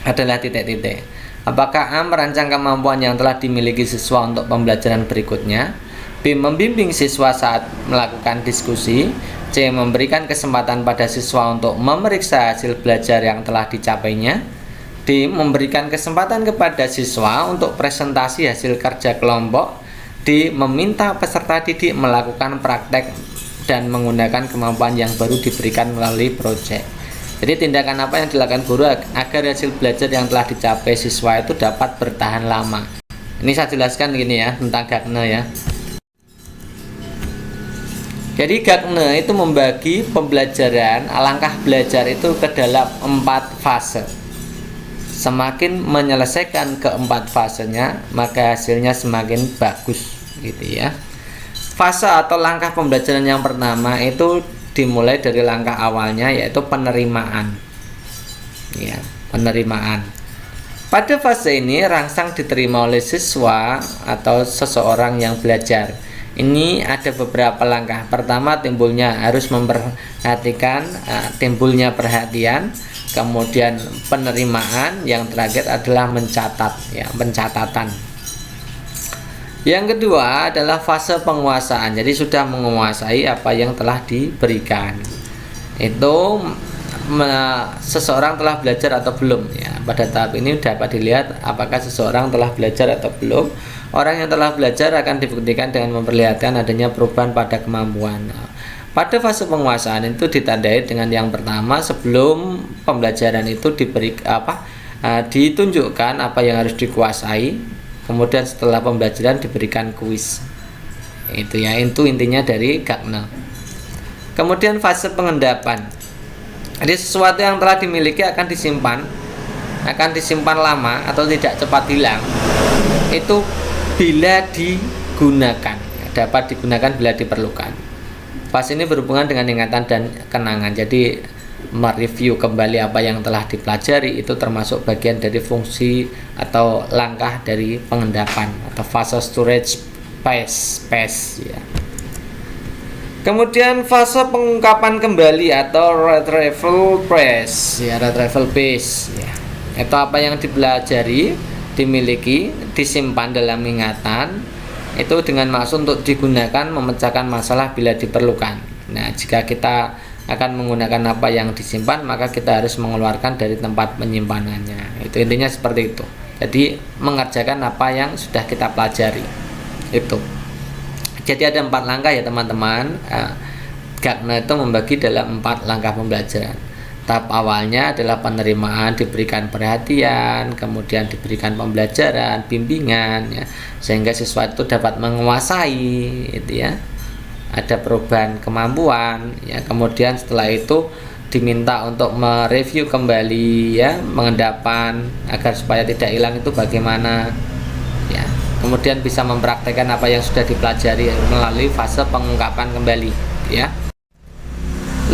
adalah titik-titik. Apakah A. merancang kemampuan yang telah dimiliki siswa untuk pembelajaran berikutnya, B. membimbing siswa saat melakukan diskusi, C. memberikan kesempatan pada siswa untuk memeriksa hasil belajar yang telah dicapainya, D. memberikan kesempatan kepada siswa untuk presentasi hasil kerja kelompok, D. meminta peserta didik melakukan praktek dan menggunakan kemampuan yang baru diberikan melalui proyek. Jadi tindakan apa yang dilakukan guru agar hasil belajar yang telah dicapai siswa itu dapat bertahan lama. Ini saya jelaskan gini ya tentang Gagner ya. Jadi Gagner itu membagi pembelajaran, langkah belajar itu ke dalam 4 fase. Semakin menyelesaikan keempat fasenya, maka hasilnya semakin bagus gitu ya. Fase atau langkah pembelajaran yang pertama itu dimulai dari langkah awalnya, yaitu penerimaan ya, penerimaan. Pada fase ini rangsang diterima oleh siswa atau seseorang yang belajar. Ini ada beberapa langkah. Pertama, harus memperhatikan, timbulnya perhatian, kemudian penerimaan, yang terakhir adalah mencatat ya, pencatatan. Yang kedua adalah fase penguasaan. Jadi sudah menguasai apa yang telah diberikan. Itu seseorang telah belajar atau belum ya. Pada tahap ini dapat dilihat apakah seseorang telah belajar atau belum. Orang yang telah belajar akan dibuktikan dengan memperlihatkan adanya perubahan pada kemampuan. Pada fase penguasaan itu ditandai dengan yang pertama, sebelum pembelajaran itu ditunjukkan apa yang harus dikuasai. Kemudian setelah pembelajaran diberikan kuis. Itu ya, itu intinya dari Gagner. Kemudian fase pengendapan. Jadi sesuatu yang telah dimiliki akan disimpan lama atau tidak cepat hilang. Itu bila digunakan, dapat digunakan bila diperlukan. Fase ini berhubungan dengan ingatan dan kenangan. Jadi mereview kembali apa yang telah dipelajari itu termasuk bagian dari fungsi atau langkah dari pengendapan atau fase storage phase ya. Kemudian fase pengungkapan kembali atau retrieval phase ya, retrieval phase ya. Itu apa yang dipelajari, dimiliki, disimpan dalam ingatan itu dengan maksud untuk digunakan memecahkan masalah bila diperlukan. Nah, jika kita akan menggunakan apa yang disimpan, maka kita harus mengeluarkan dari tempat penyimpanannya. Itu intinya seperti itu. Jadi mengerjakan apa yang sudah kita pelajari itu. Jadi ada 4 langkah ya teman-teman. Gagner itu membagi dalam 4 langkah pembelajaran. Tahap awalnya adalah penerimaan, diberikan perhatian, kemudian diberikan pembelajaran, bimbingan ya, sehingga siswa itu dapat menguasai itu ya. Ada perubahan kemampuan ya, kemudian setelah itu diminta untuk mereview kembali ya, pengendapan agar supaya tidak hilang itu bagaimana ya, kemudian bisa mempraktekkan apa yang sudah dipelajari melalui fase pengungkapan kembali ya.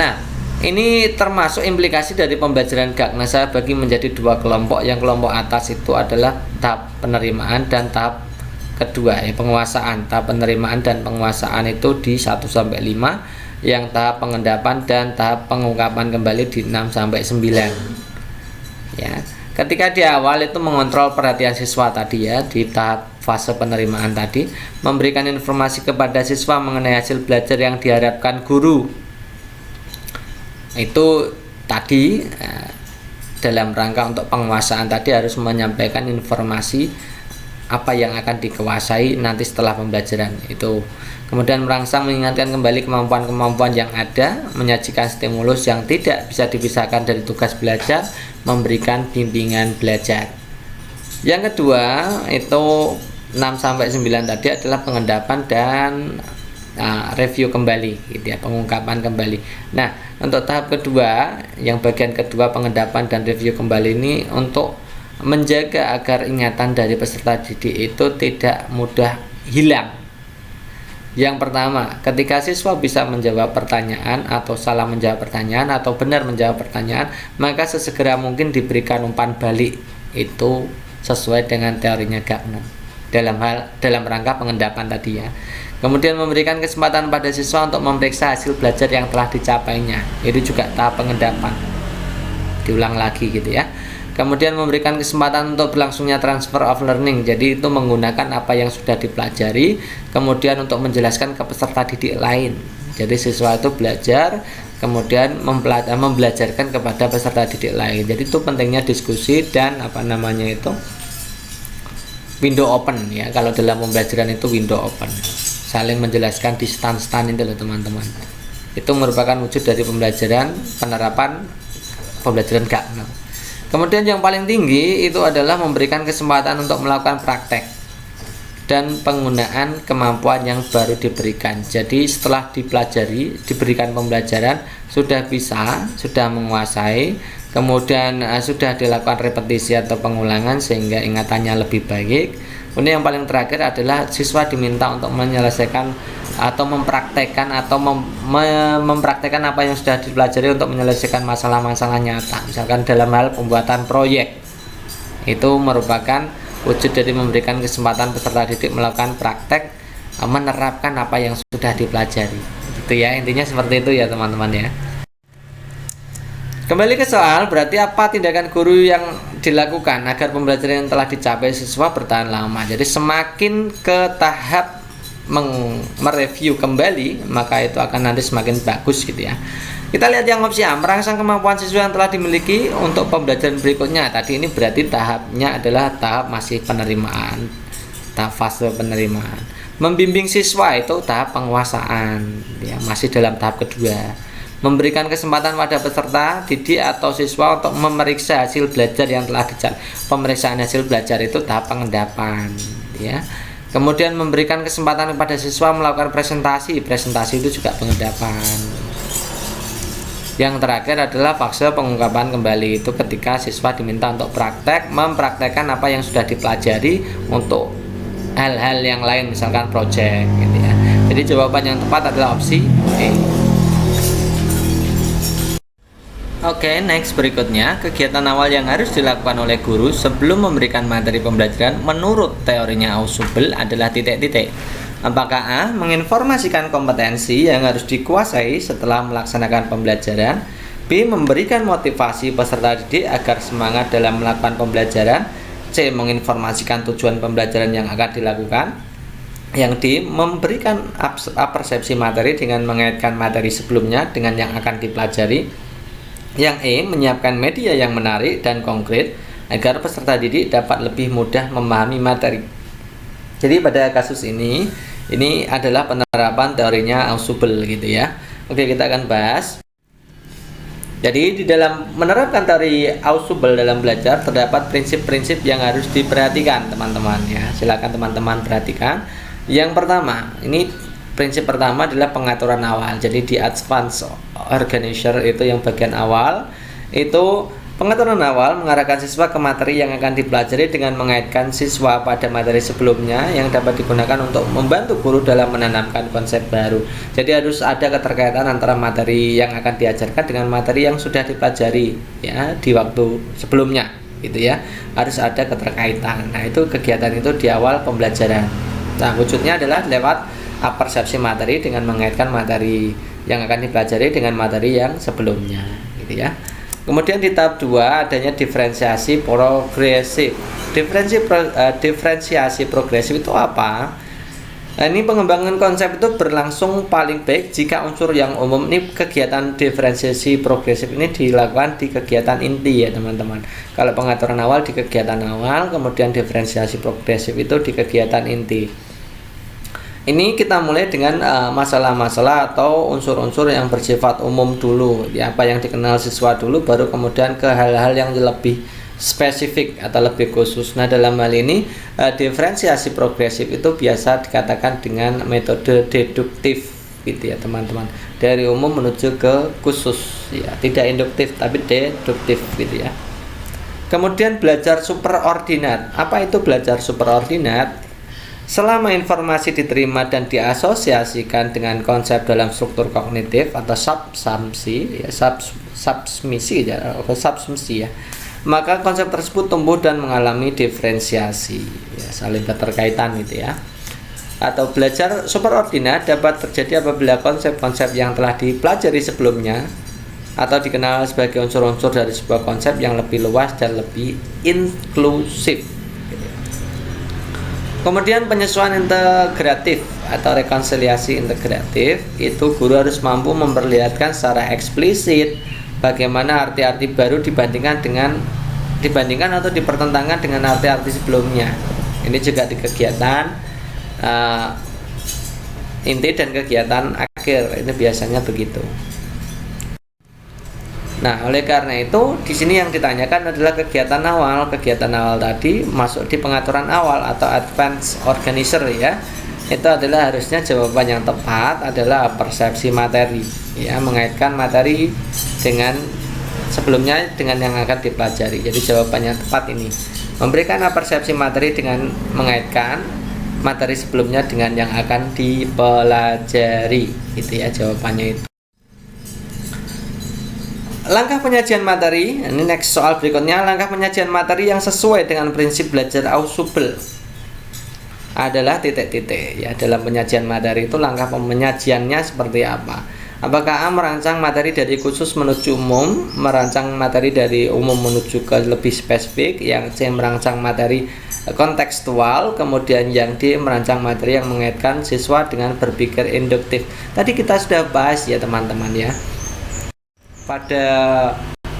Nah, ini termasuk implikasi dari pembelajaran Gagner. Saya bagi menjadi 2 kelompok. Yang kelompok atas itu adalah tahap penerimaan dan tahap kedua ya, penguasaan. Tahap penerimaan dan penguasaan itu di 1-5, yang tahap pengendapan dan tahap pengungkapan kembali di 6-9 ya. Ketika di awal itu mengontrol perhatian siswa tadi ya, di tahap fase penerimaan tadi, memberikan informasi kepada siswa mengenai hasil belajar yang diharapkan guru. Itu tadi dalam rangka untuk penguasaan tadi harus menyampaikan informasi apa yang akan dikuasai nanti setelah pembelajaran itu. Kemudian merangsang mengingatkan kembali kemampuan-kemampuan yang ada, menyajikan stimulus yang tidak bisa dipisahkan dari tugas belajar, memberikan bimbingan belajar. Yang kedua itu 6-9 tadi adalah pengendapan dan review kembali gitu ya, pengungkapan kembali. Nah, untuk tahap kedua, yang bagian kedua pengendapan dan review kembali ini untuk menjaga agar ingatan dari peserta didik itu tidak mudah hilang. Yang pertama, ketika siswa bisa menjawab pertanyaan atau salah menjawab pertanyaan atau benar menjawab pertanyaan, maka sesegera mungkin diberikan umpan balik. Itu sesuai dengan teorinya Gardner dalam rangka pengendapan tadi ya. Kemudian memberikan kesempatan pada siswa untuk memeriksa hasil belajar yang telah dicapainya. Itu juga tahap pengendapan. Diulang lagi gitu ya. Kemudian memberikan kesempatan untuk berlangsungnya transfer of learning. Jadi itu menggunakan apa yang sudah dipelajari, kemudian untuk menjelaskan ke peserta didik lain. Jadi siswa itu belajar, kemudian membelajarkan kepada peserta didik lain. Jadi itu pentingnya diskusi dan window open ya. Kalau dalam pembelajaran itu window open, saling menjelaskan di stand itu loh teman-teman. Itu merupakan wujud dari penerapan pembelajaran Gardner. Kemudian yang paling tinggi itu adalah memberikan kesempatan untuk melakukan praktek dan penggunaan kemampuan yang baru diberikan. Jadi setelah diberikan pembelajaran, sudah bisa, sudah menguasai, kemudian sudah dilakukan repetisi atau pengulangan sehingga ingatannya lebih baik. Kemudian yang paling terakhir adalah siswa diminta untuk menyelesaikan atau mempraktekkan mempraktekkan apa yang sudah dipelajari untuk menyelesaikan masalah-masalah nyata. Misalkan dalam hal pembuatan proyek, itu merupakan wujud dari memberikan kesempatan peserta didik melakukan praktek, menerapkan apa yang sudah dipelajari. Gitu ya, intinya seperti itu ya teman-teman ya. Kembali ke soal, berarti apa tindakan guru yang dilakukan agar pembelajaran yang telah dicapai siswa bertahan lama. Jadi semakin ke tahap mereview kembali, maka itu akan nanti semakin bagus gitu ya. Kita lihat yang opsi A, merangsang kemampuan siswa yang telah dimiliki untuk pembelajaran berikutnya. Tadi ini berarti tahapnya adalah tahap masih penerimaan, tahap fase penerimaan. Membimbing siswa itu tahap penguasaan ya, masih dalam tahap kedua. Memberikan kesempatan pada peserta didik atau siswa untuk memeriksa hasil belajar yang telah dicapai. Pemeriksaan hasil belajar itu tahap pengendapan ya. Kemudian memberikan kesempatan kepada siswa melakukan presentasi itu juga pengendapan. Yang terakhir adalah fase pengungkapan kembali, itu ketika siswa diminta untuk mempraktekkan apa yang sudah dipelajari untuk hal-hal yang lain, misalkan project gitu ya. Jadi jawaban yang tepat adalah opsi E. Oke, next berikutnya, kegiatan awal yang harus dilakukan oleh guru sebelum memberikan materi pembelajaran menurut teorinya Ausubel adalah titik-titik. Apakah A. Menginformasikan kompetensi yang harus dikuasai setelah melaksanakan pembelajaran, B. Memberikan motivasi peserta didik agar semangat dalam melakukan pembelajaran, C. Menginformasikan tujuan pembelajaran yang akan dilakukan, yang D. Memberikan persepsi materi dengan mengaitkan materi sebelumnya dengan yang akan dipelajari, yang E. Menyiapkan media yang menarik dan konkret agar peserta didik dapat lebih mudah memahami materi. Jadi pada kasus ini adalah penerapan teorinya Ausubel gitu ya. Oke, kita akan bahas. Jadi di dalam menerapkan teori Ausubel dalam belajar terdapat prinsip-prinsip yang harus diperhatikan teman-teman ya. Silakan teman-teman perhatikan. Yang pertama, prinsip pertama adalah pengaturan awal. Jadi di advance organizer itu yang bagian awal, itu pengaturan awal mengarahkan siswa ke materi yang akan dipelajari dengan mengaitkan siswa pada materi sebelumnya yang dapat digunakan untuk membantu guru dalam menanamkan konsep baru. Jadi harus ada keterkaitan antara materi yang akan diajarkan dengan materi yang sudah dipelajari ya di waktu sebelumnya gitu ya. Harus ada keterkaitan. Nah, itu kegiatan itu di awal pembelajaran. Nah, wujudnya adalah lewat persepsi materi dengan mengaitkan materi yang akan dipelajari dengan materi yang sebelumnya gitu ya. Kemudian di tahap 2 adanya diferensiasi progresif. Diferensiasi progresif itu apa? Nah, ini pengembangan konsep itu berlangsung paling baik jika unsur yang umum. Ini kegiatan diferensiasi progresif ini dilakukan di kegiatan inti ya teman-teman. Kalau pengaturan awal di kegiatan awal, kemudian diferensiasi progresif itu di kegiatan inti. Ini kita mulai dengan masalah-masalah atau unsur-unsur yang bersifat umum dulu ya, apa yang dikenal siswa dulu, baru kemudian ke hal-hal yang lebih spesifik atau lebih khusus. Nah, dalam hal ini diferensiasi progresif itu biasa dikatakan dengan metode deduktif gitu ya teman-teman, dari umum menuju ke khusus ya, tidak induktif tapi deduktif gitu ya. Kemudian belajar superordinat. Apa itu belajar superordinat? Selama informasi diterima dan diasosiasikan dengan konsep dalam struktur kognitif atau subsumsi ya, subsumsi ya, maka konsep tersebut tumbuh dan mengalami diferensiasi ya, saling keterkaitan gitu ya. Atau belajar superordinat dapat terjadi apabila konsep-konsep yang telah dipelajari sebelumnya atau dikenal sebagai unsur-unsur dari sebuah konsep yang lebih luas dan lebih inklusif. Kemudian penyesuaian integratif atau rekonsiliasi integratif, itu guru harus mampu memperlihatkan secara eksplisit bagaimana arti-arti baru dibandingkan atau dipertentangkan dengan arti-arti sebelumnya. Ini juga di kegiatan inti dan kegiatan akhir, ini biasanya begitu. Nah, oleh karena itu di sini yang ditanyakan adalah kegiatan awal. Kegiatan awal tadi masuk di pengaturan awal atau advanced organizer ya. Itu adalah harusnya jawaban yang tepat adalah persepsi materi ya, mengaitkan materi dengan sebelumnya dengan yang akan dipelajari. Jadi jawabannya tepat ini. Memberikan persepsi materi dengan mengaitkan materi sebelumnya dengan yang akan dipelajari. Itu ya jawabannya itu. Langkah penyajian materi, ini next soal berikutnya. Langkah penyajian materi yang sesuai dengan prinsip belajar Ausubel adalah titik-titik ya. Dalam penyajian materi itu langkah penyajiannya seperti apa? Apakah A merancang materi dari khusus menuju umum, merancang materi dari umum menuju ke lebih spesifik, yang C merancang materi kontekstual, kemudian yang D merancang materi yang mengaitkan siswa dengan berpikir induktif. Tadi kita sudah bahas ya teman-teman ya. Pada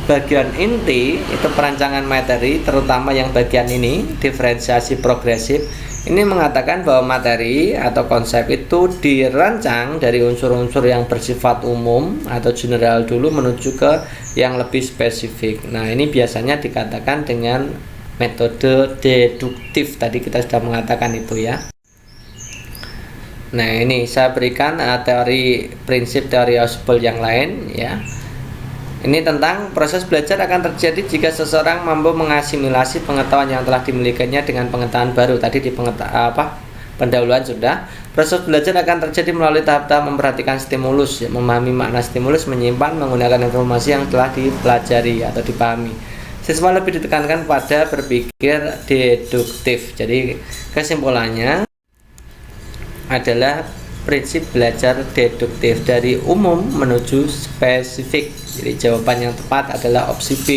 bagian inti itu perancangan materi, terutama yang bagian ini diferensiasi progresif, ini mengatakan bahwa materi atau konsep itu dirancang dari unsur-unsur yang bersifat umum atau general dulu menuju ke yang lebih spesifik. Nah, ini biasanya dikatakan dengan metode deduktif. Tadi kita sudah mengatakan itu ya. Nah, ini saya berikan prinsip teori Ausubel yang lain ya. Ini tentang proses belajar akan terjadi jika seseorang mampu mengasimilasi pengetahuan yang telah dimilikinya dengan pengetahuan baru. Tadi di pendahuluan sudah. Proses belajar akan terjadi melalui tahap-tahap memperhatikan stimulus, ya, memahami makna stimulus, menyimpan, menggunakan informasi yang telah dipelajari atau dipahami. Siswa lebih ditekankan pada berpikir deduktif. Jadi kesimpulannya adalah prinsip belajar deduktif dari umum menuju spesifik. Jadi jawaban yang tepat adalah opsi B.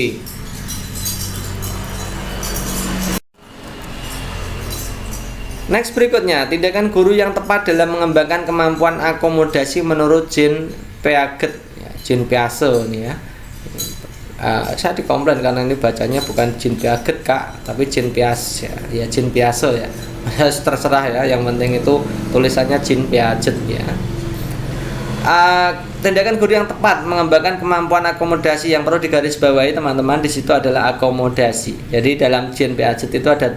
Next berikutnya, tindakan guru yang tepat dalam mengembangkan kemampuan akomodasi menurut Jean Piaget, ya, Jean Piaget ini ya. Saya dikomplain karena ini bacanya bukan Jean Piaget kak, tapi Jean Piaget ya, Jean Piaget ya. Terserah ya, yang penting itu tulisannya Jean Piaget ya. Tindakan guru yang tepat mengembangkan kemampuan akomodasi yang perlu digarisbawahi teman-teman di situ adalah akomodasi. Jadi dalam Jean Piaget itu ada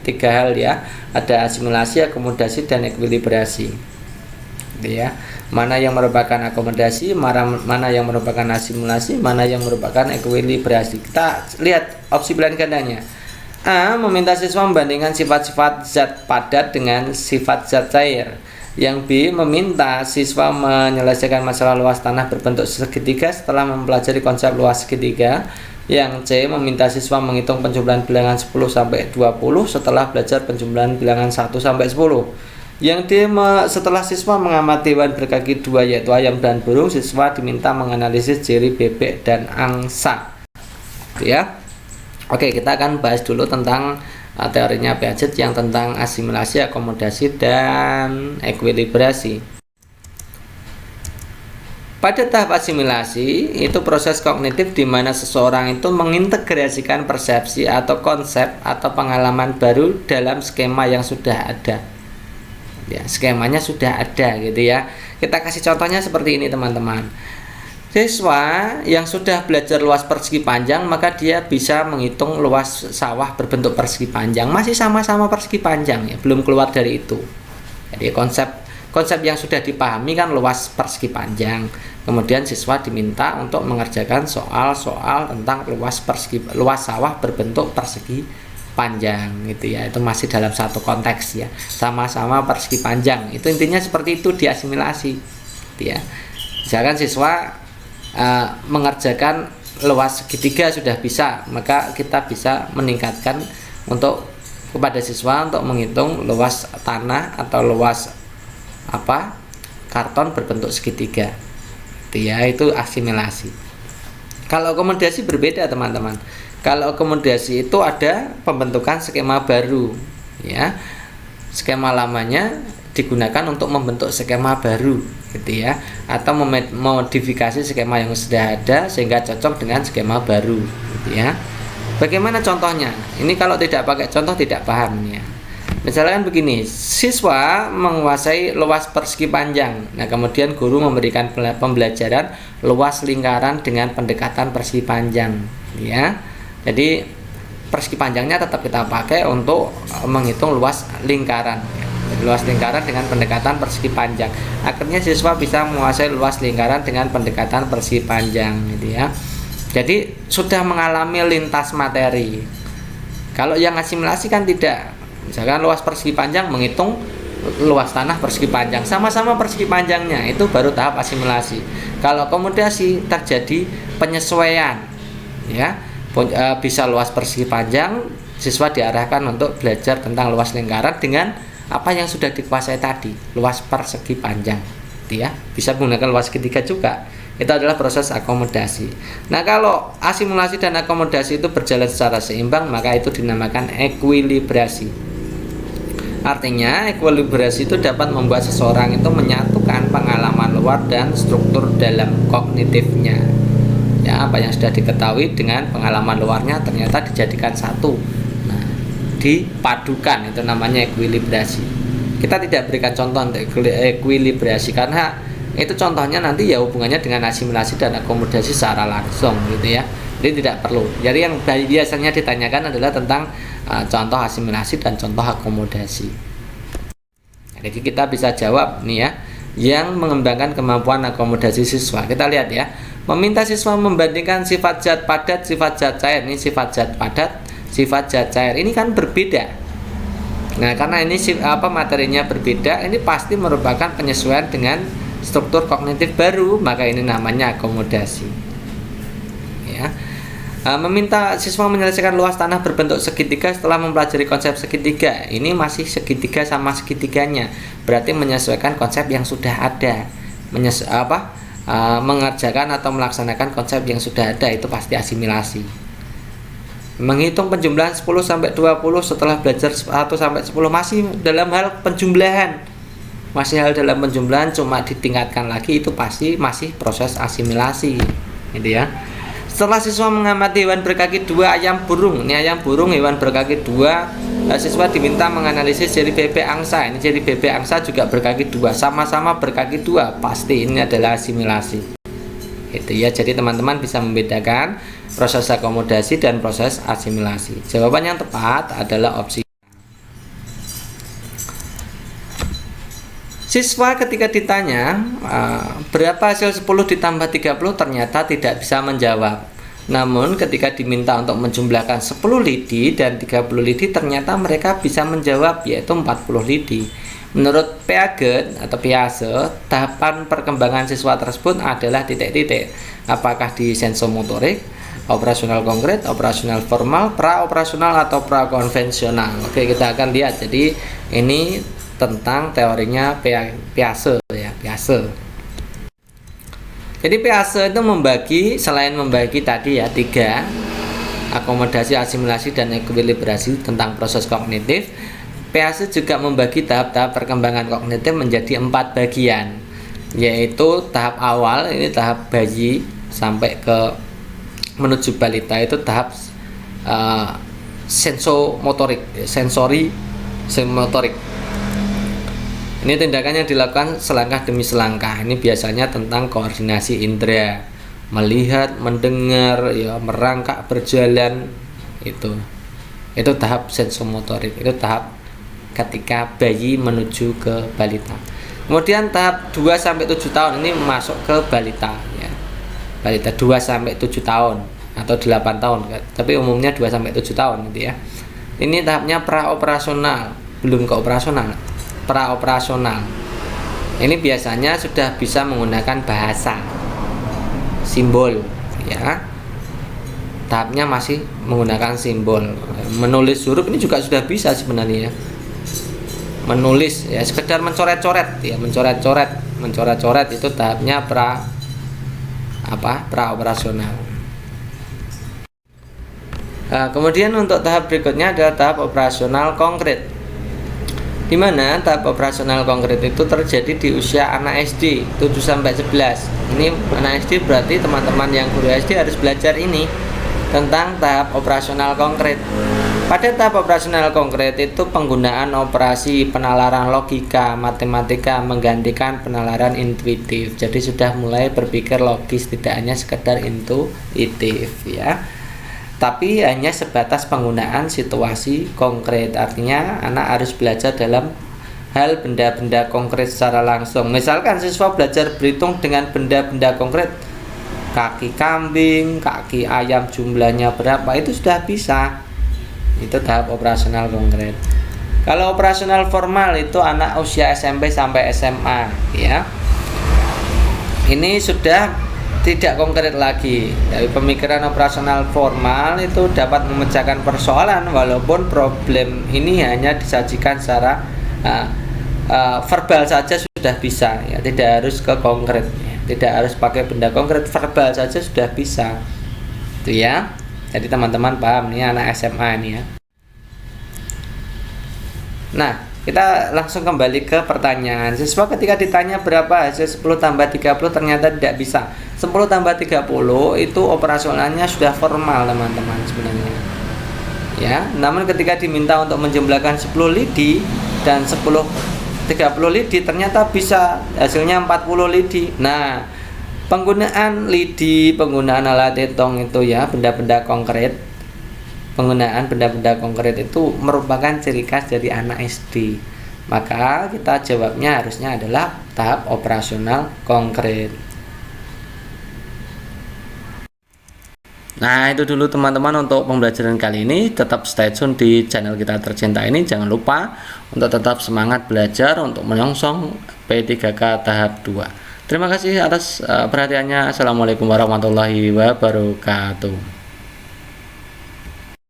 tiga hal ya, ada asimilasi, akomodasi, dan ekuilibrasi. Ya, mana yang merupakan akomodasi, mana yang merupakan asimilasi, mana yang merupakan ekuilibrasi. Kita lihat opsi pilihan gandanya. A. Meminta siswa membandingkan sifat-sifat zat padat dengan sifat zat cair. Yang B. Meminta siswa menyelesaikan masalah luas tanah berbentuk segitiga setelah mempelajari konsep luas segitiga. Yang C. Meminta siswa menghitung penjumlahan bilangan 10 sampai 20 setelah belajar penjumlahan bilangan 1 sampai 10. Yang D. Setelah siswa mengamati hewan berkaki dua yaitu ayam dan burung, siswa diminta menganalisis ciri bebek dan angsa. Ya. Oke, kita akan bahas dulu tentang teorinya Piaget yang tentang asimilasi, akomodasi, dan ekuilibrasi. Pada tahap asimilasi, itu proses kognitif di mana seseorang itu mengintegrasikan persepsi atau konsep atau pengalaman baru dalam skema yang sudah ada. Ya, skemanya sudah ada gitu ya. Kita kasih contohnya seperti ini teman-teman. Siswa yang sudah belajar luas persegi panjang, maka dia bisa menghitung luas sawah berbentuk persegi panjang. Masih sama-sama persegi panjang ya, belum keluar dari itu. Jadi konsep yang sudah dipahami kan luas persegi panjang. Kemudian siswa diminta untuk mengerjakan soal-soal tentang luas sawah berbentuk persegi panjang gitu ya. Itu masih dalam satu konteks ya. Sama-sama persegi panjang. Itu intinya seperti itu di asimilasi gitu ya. Misalkan siswa mengerjakan luas segitiga sudah bisa, maka kita bisa meningkatkan untuk kepada siswa untuk menghitung luas tanah atau luas karton berbentuk segitiga itu ya, itu asimilasi. Kalau akomodasi berbeda teman-teman. Kalau akomodasi itu ada pembentukan skema baru ya, skema lamanya digunakan untuk membentuk skema baru gitu ya, atau memodifikasi skema yang sudah ada sehingga cocok dengan skema baru gitu ya. Bagaimana contohnya? Ini kalau tidak pakai contoh tidak paham ya. Misalkan begini, siswa menguasai luas persegi panjang. Nah, kemudian guru memberikan pembelajaran luas lingkaran dengan pendekatan persegi panjang ya. Jadi persegi panjangnya tetap kita pakai untuk menghitung luas lingkaran ya. Luas lingkaran dengan pendekatan persegi panjang. Akhirnya siswa bisa menguasai luas lingkaran dengan pendekatan persegi panjang gitu ya. Jadi sudah mengalami lintas materi. Kalau yang asimilasi kan tidak. Misalkan luas persegi panjang menghitung luas tanah persegi panjang, sama-sama persegi panjangnya, itu baru tahap asimilasi. Kalau akomodasi terjadi penyesuaian ya. Bisa luas persegi panjang, siswa diarahkan untuk belajar tentang luas lingkaran dengan apa yang sudah dikuasai tadi, luas persegi panjang gitu ya. Bisa menggunakan luas segitiga juga. Itu adalah proses akomodasi. Nah, kalau asimilasi dan akomodasi itu berjalan secara seimbang, maka itu dinamakan ekuilibrasi. Artinya ekuilibrasi itu dapat membuat seseorang itu menyatukan pengalaman luar dan struktur dalam kognitifnya. Ya, apa yang sudah diketahui dengan pengalaman luarnya ternyata dijadikan satu. Dipadukan, itu namanya ekuilibrasi. Kita tidak berikan contoh untuk ekuilibrasi karena itu contohnya nanti ya hubungannya dengan asimilasi dan akomodasi secara langsung gitu ya. Jadi tidak perlu. Jadi yang biasanya ditanyakan adalah tentang contoh asimilasi dan contoh akomodasi. Jadi kita bisa jawab nih ya, yang mengembangkan kemampuan akomodasi siswa. Kita lihat ya, meminta siswa membandingkan sifat zat padat, sifat zat cair. Ini sifat zat padat, sifat zat cair, ini kan berbeda. Nah, karena ini materinya berbeda, ini pasti merupakan penyesuaian dengan struktur kognitif baru, maka ini namanya akomodasi. Ya. Meminta siswa menyelesaikan luas tanah berbentuk segitiga setelah mempelajari konsep segitiga. Ini masih segitiga sama segitiganya, berarti menyesuaikan konsep yang sudah ada. Mengerjakan atau melaksanakan konsep yang sudah ada, itu pasti asimilasi. Menghitung penjumlahan 10 sampai 20 setelah belajar 1 sampai 10 masih dalam hal penjumlahan. Cuma ditingkatkan lagi, itu pasti masih proses asimilasi. Gitu ya. Setelah siswa mengamati hewan berkaki dua, ayam burung. Ini ayam burung, hewan berkaki dua. Siswa diminta menganalisis ciri bebek angsa. Ini ciri bebek angsa juga berkaki dua, sama-sama berkaki dua. Pasti ini adalah asimilasi. Itu ya. Jadi teman-teman bisa membedakan proses akomodasi dan proses asimilasi. Jawaban yang tepat adalah opsi. Siswa ketika ditanya berapa hasil 10 ditambah 30 ternyata tidak bisa menjawab. Namun ketika diminta untuk menjumlahkan 10 lidi dan 30 lidi ternyata mereka bisa menjawab, yaitu 40 lidi. Menurut Piaget atau Piase, tahapan perkembangan siswa tersebut adalah titik-titik. Apakah di sensomotorik, operasional konkret, operasional formal, pra-operasional atau pra-konvensional. Oke, kita akan lihat. Jadi ini tentang teorinya Piase ya, Piase. Jadi Piase itu selain membagi tadi ya 3, akomodasi, asimilasi, dan ekuilibrasi tentang proses kognitif, Piase juga membagi tahap-tahap perkembangan kognitif menjadi 4 bagian, yaitu tahap awal, ini tahap bayi sampai ke menuju balita, itu tahap sensori motorik. Ini tindakan yang dilakukan selangkah demi selangkah. Ini biasanya tentang koordinasi indera, melihat, mendengar, ya merangkak, berjalan, itu tahap sensomotorik, itu tahap ketika bayi menuju ke balita. Kemudian tahap 2 sampai 7 tahun ini masuk ke balita ya. Balita 2 sampai 7 tahun atau 8 tahun tapi umumnya 2 sampai 7 tahun gitu ya. Ini tahapnya praoperasional, belum ke operasional. Praoperasional. Ini biasanya sudah bisa menggunakan bahasa simbol ya. Tahapnya masih menggunakan simbol. Menulis huruf ini juga sudah bisa sebenarnya. Menulis ya, sekedar mencoret-coret ya, mencoret-coret itu tahapnya praoperasional. Nah, kemudian untuk tahap berikutnya adalah tahap operasional konkret, di mana tahap operasional konkret itu terjadi di usia anak SD 7 sampai 11. Ini anak SD berarti teman-teman yang guru SD harus belajar ini tentang tahap operasional konkret. Pada tahap operasional konkret itu penggunaan operasi penalaran logika, matematika menggantikan penalaran intuitif. Jadi sudah mulai berpikir logis, tidak hanya sekedar intuitif ya. Tapi hanya sebatas penggunaan situasi konkret. Artinya anak harus belajar dalam hal benda-benda konkret secara langsung. Misalkan siswa belajar berhitung dengan benda-benda konkret, kaki kambing, kaki ayam jumlahnya berapa, itu sudah bisa. Itu tahap operasional konkret. Kalau operasional formal itu anak usia SMP sampai SMA ya. Ini sudah tidak konkret lagi. Dari pemikiran operasional formal itu dapat memecahkan persoalan walaupun problem ini hanya disajikan secara verbal saja sudah bisa ya, tidak harus ke konkret ya. Tidak harus pakai benda konkret, verbal saja sudah bisa. Itu ya. Jadi teman-teman paham nih anak SMA ini ya. Nah, kita langsung kembali ke pertanyaan. Siswa ketika ditanya berapa hasil 10 tambah 30 ternyata tidak bisa. 10 tambah 30 itu operasionalnya sudah formal teman-teman sebenarnya. Ya, namun ketika diminta untuk menjumlahkan 10 lidi dan 30 lidi ternyata bisa, hasilnya 40 lidi. Nah, penggunaan lidi, penggunaan alat hitung itu ya, benda-benda konkret. Penggunaan benda-benda konkret itu merupakan ciri khas dari anak SD. Maka kita jawabnya harusnya adalah tahap operasional konkret. Nah, itu dulu teman-teman untuk pembelajaran kali ini. Tetap stay tune di channel kita tercinta ini. Jangan lupa untuk tetap semangat belajar untuk menyongsong P3K tahap 2. Terima kasih atas perhatiannya. Assalamualaikum warahmatullahi wabarakatuh.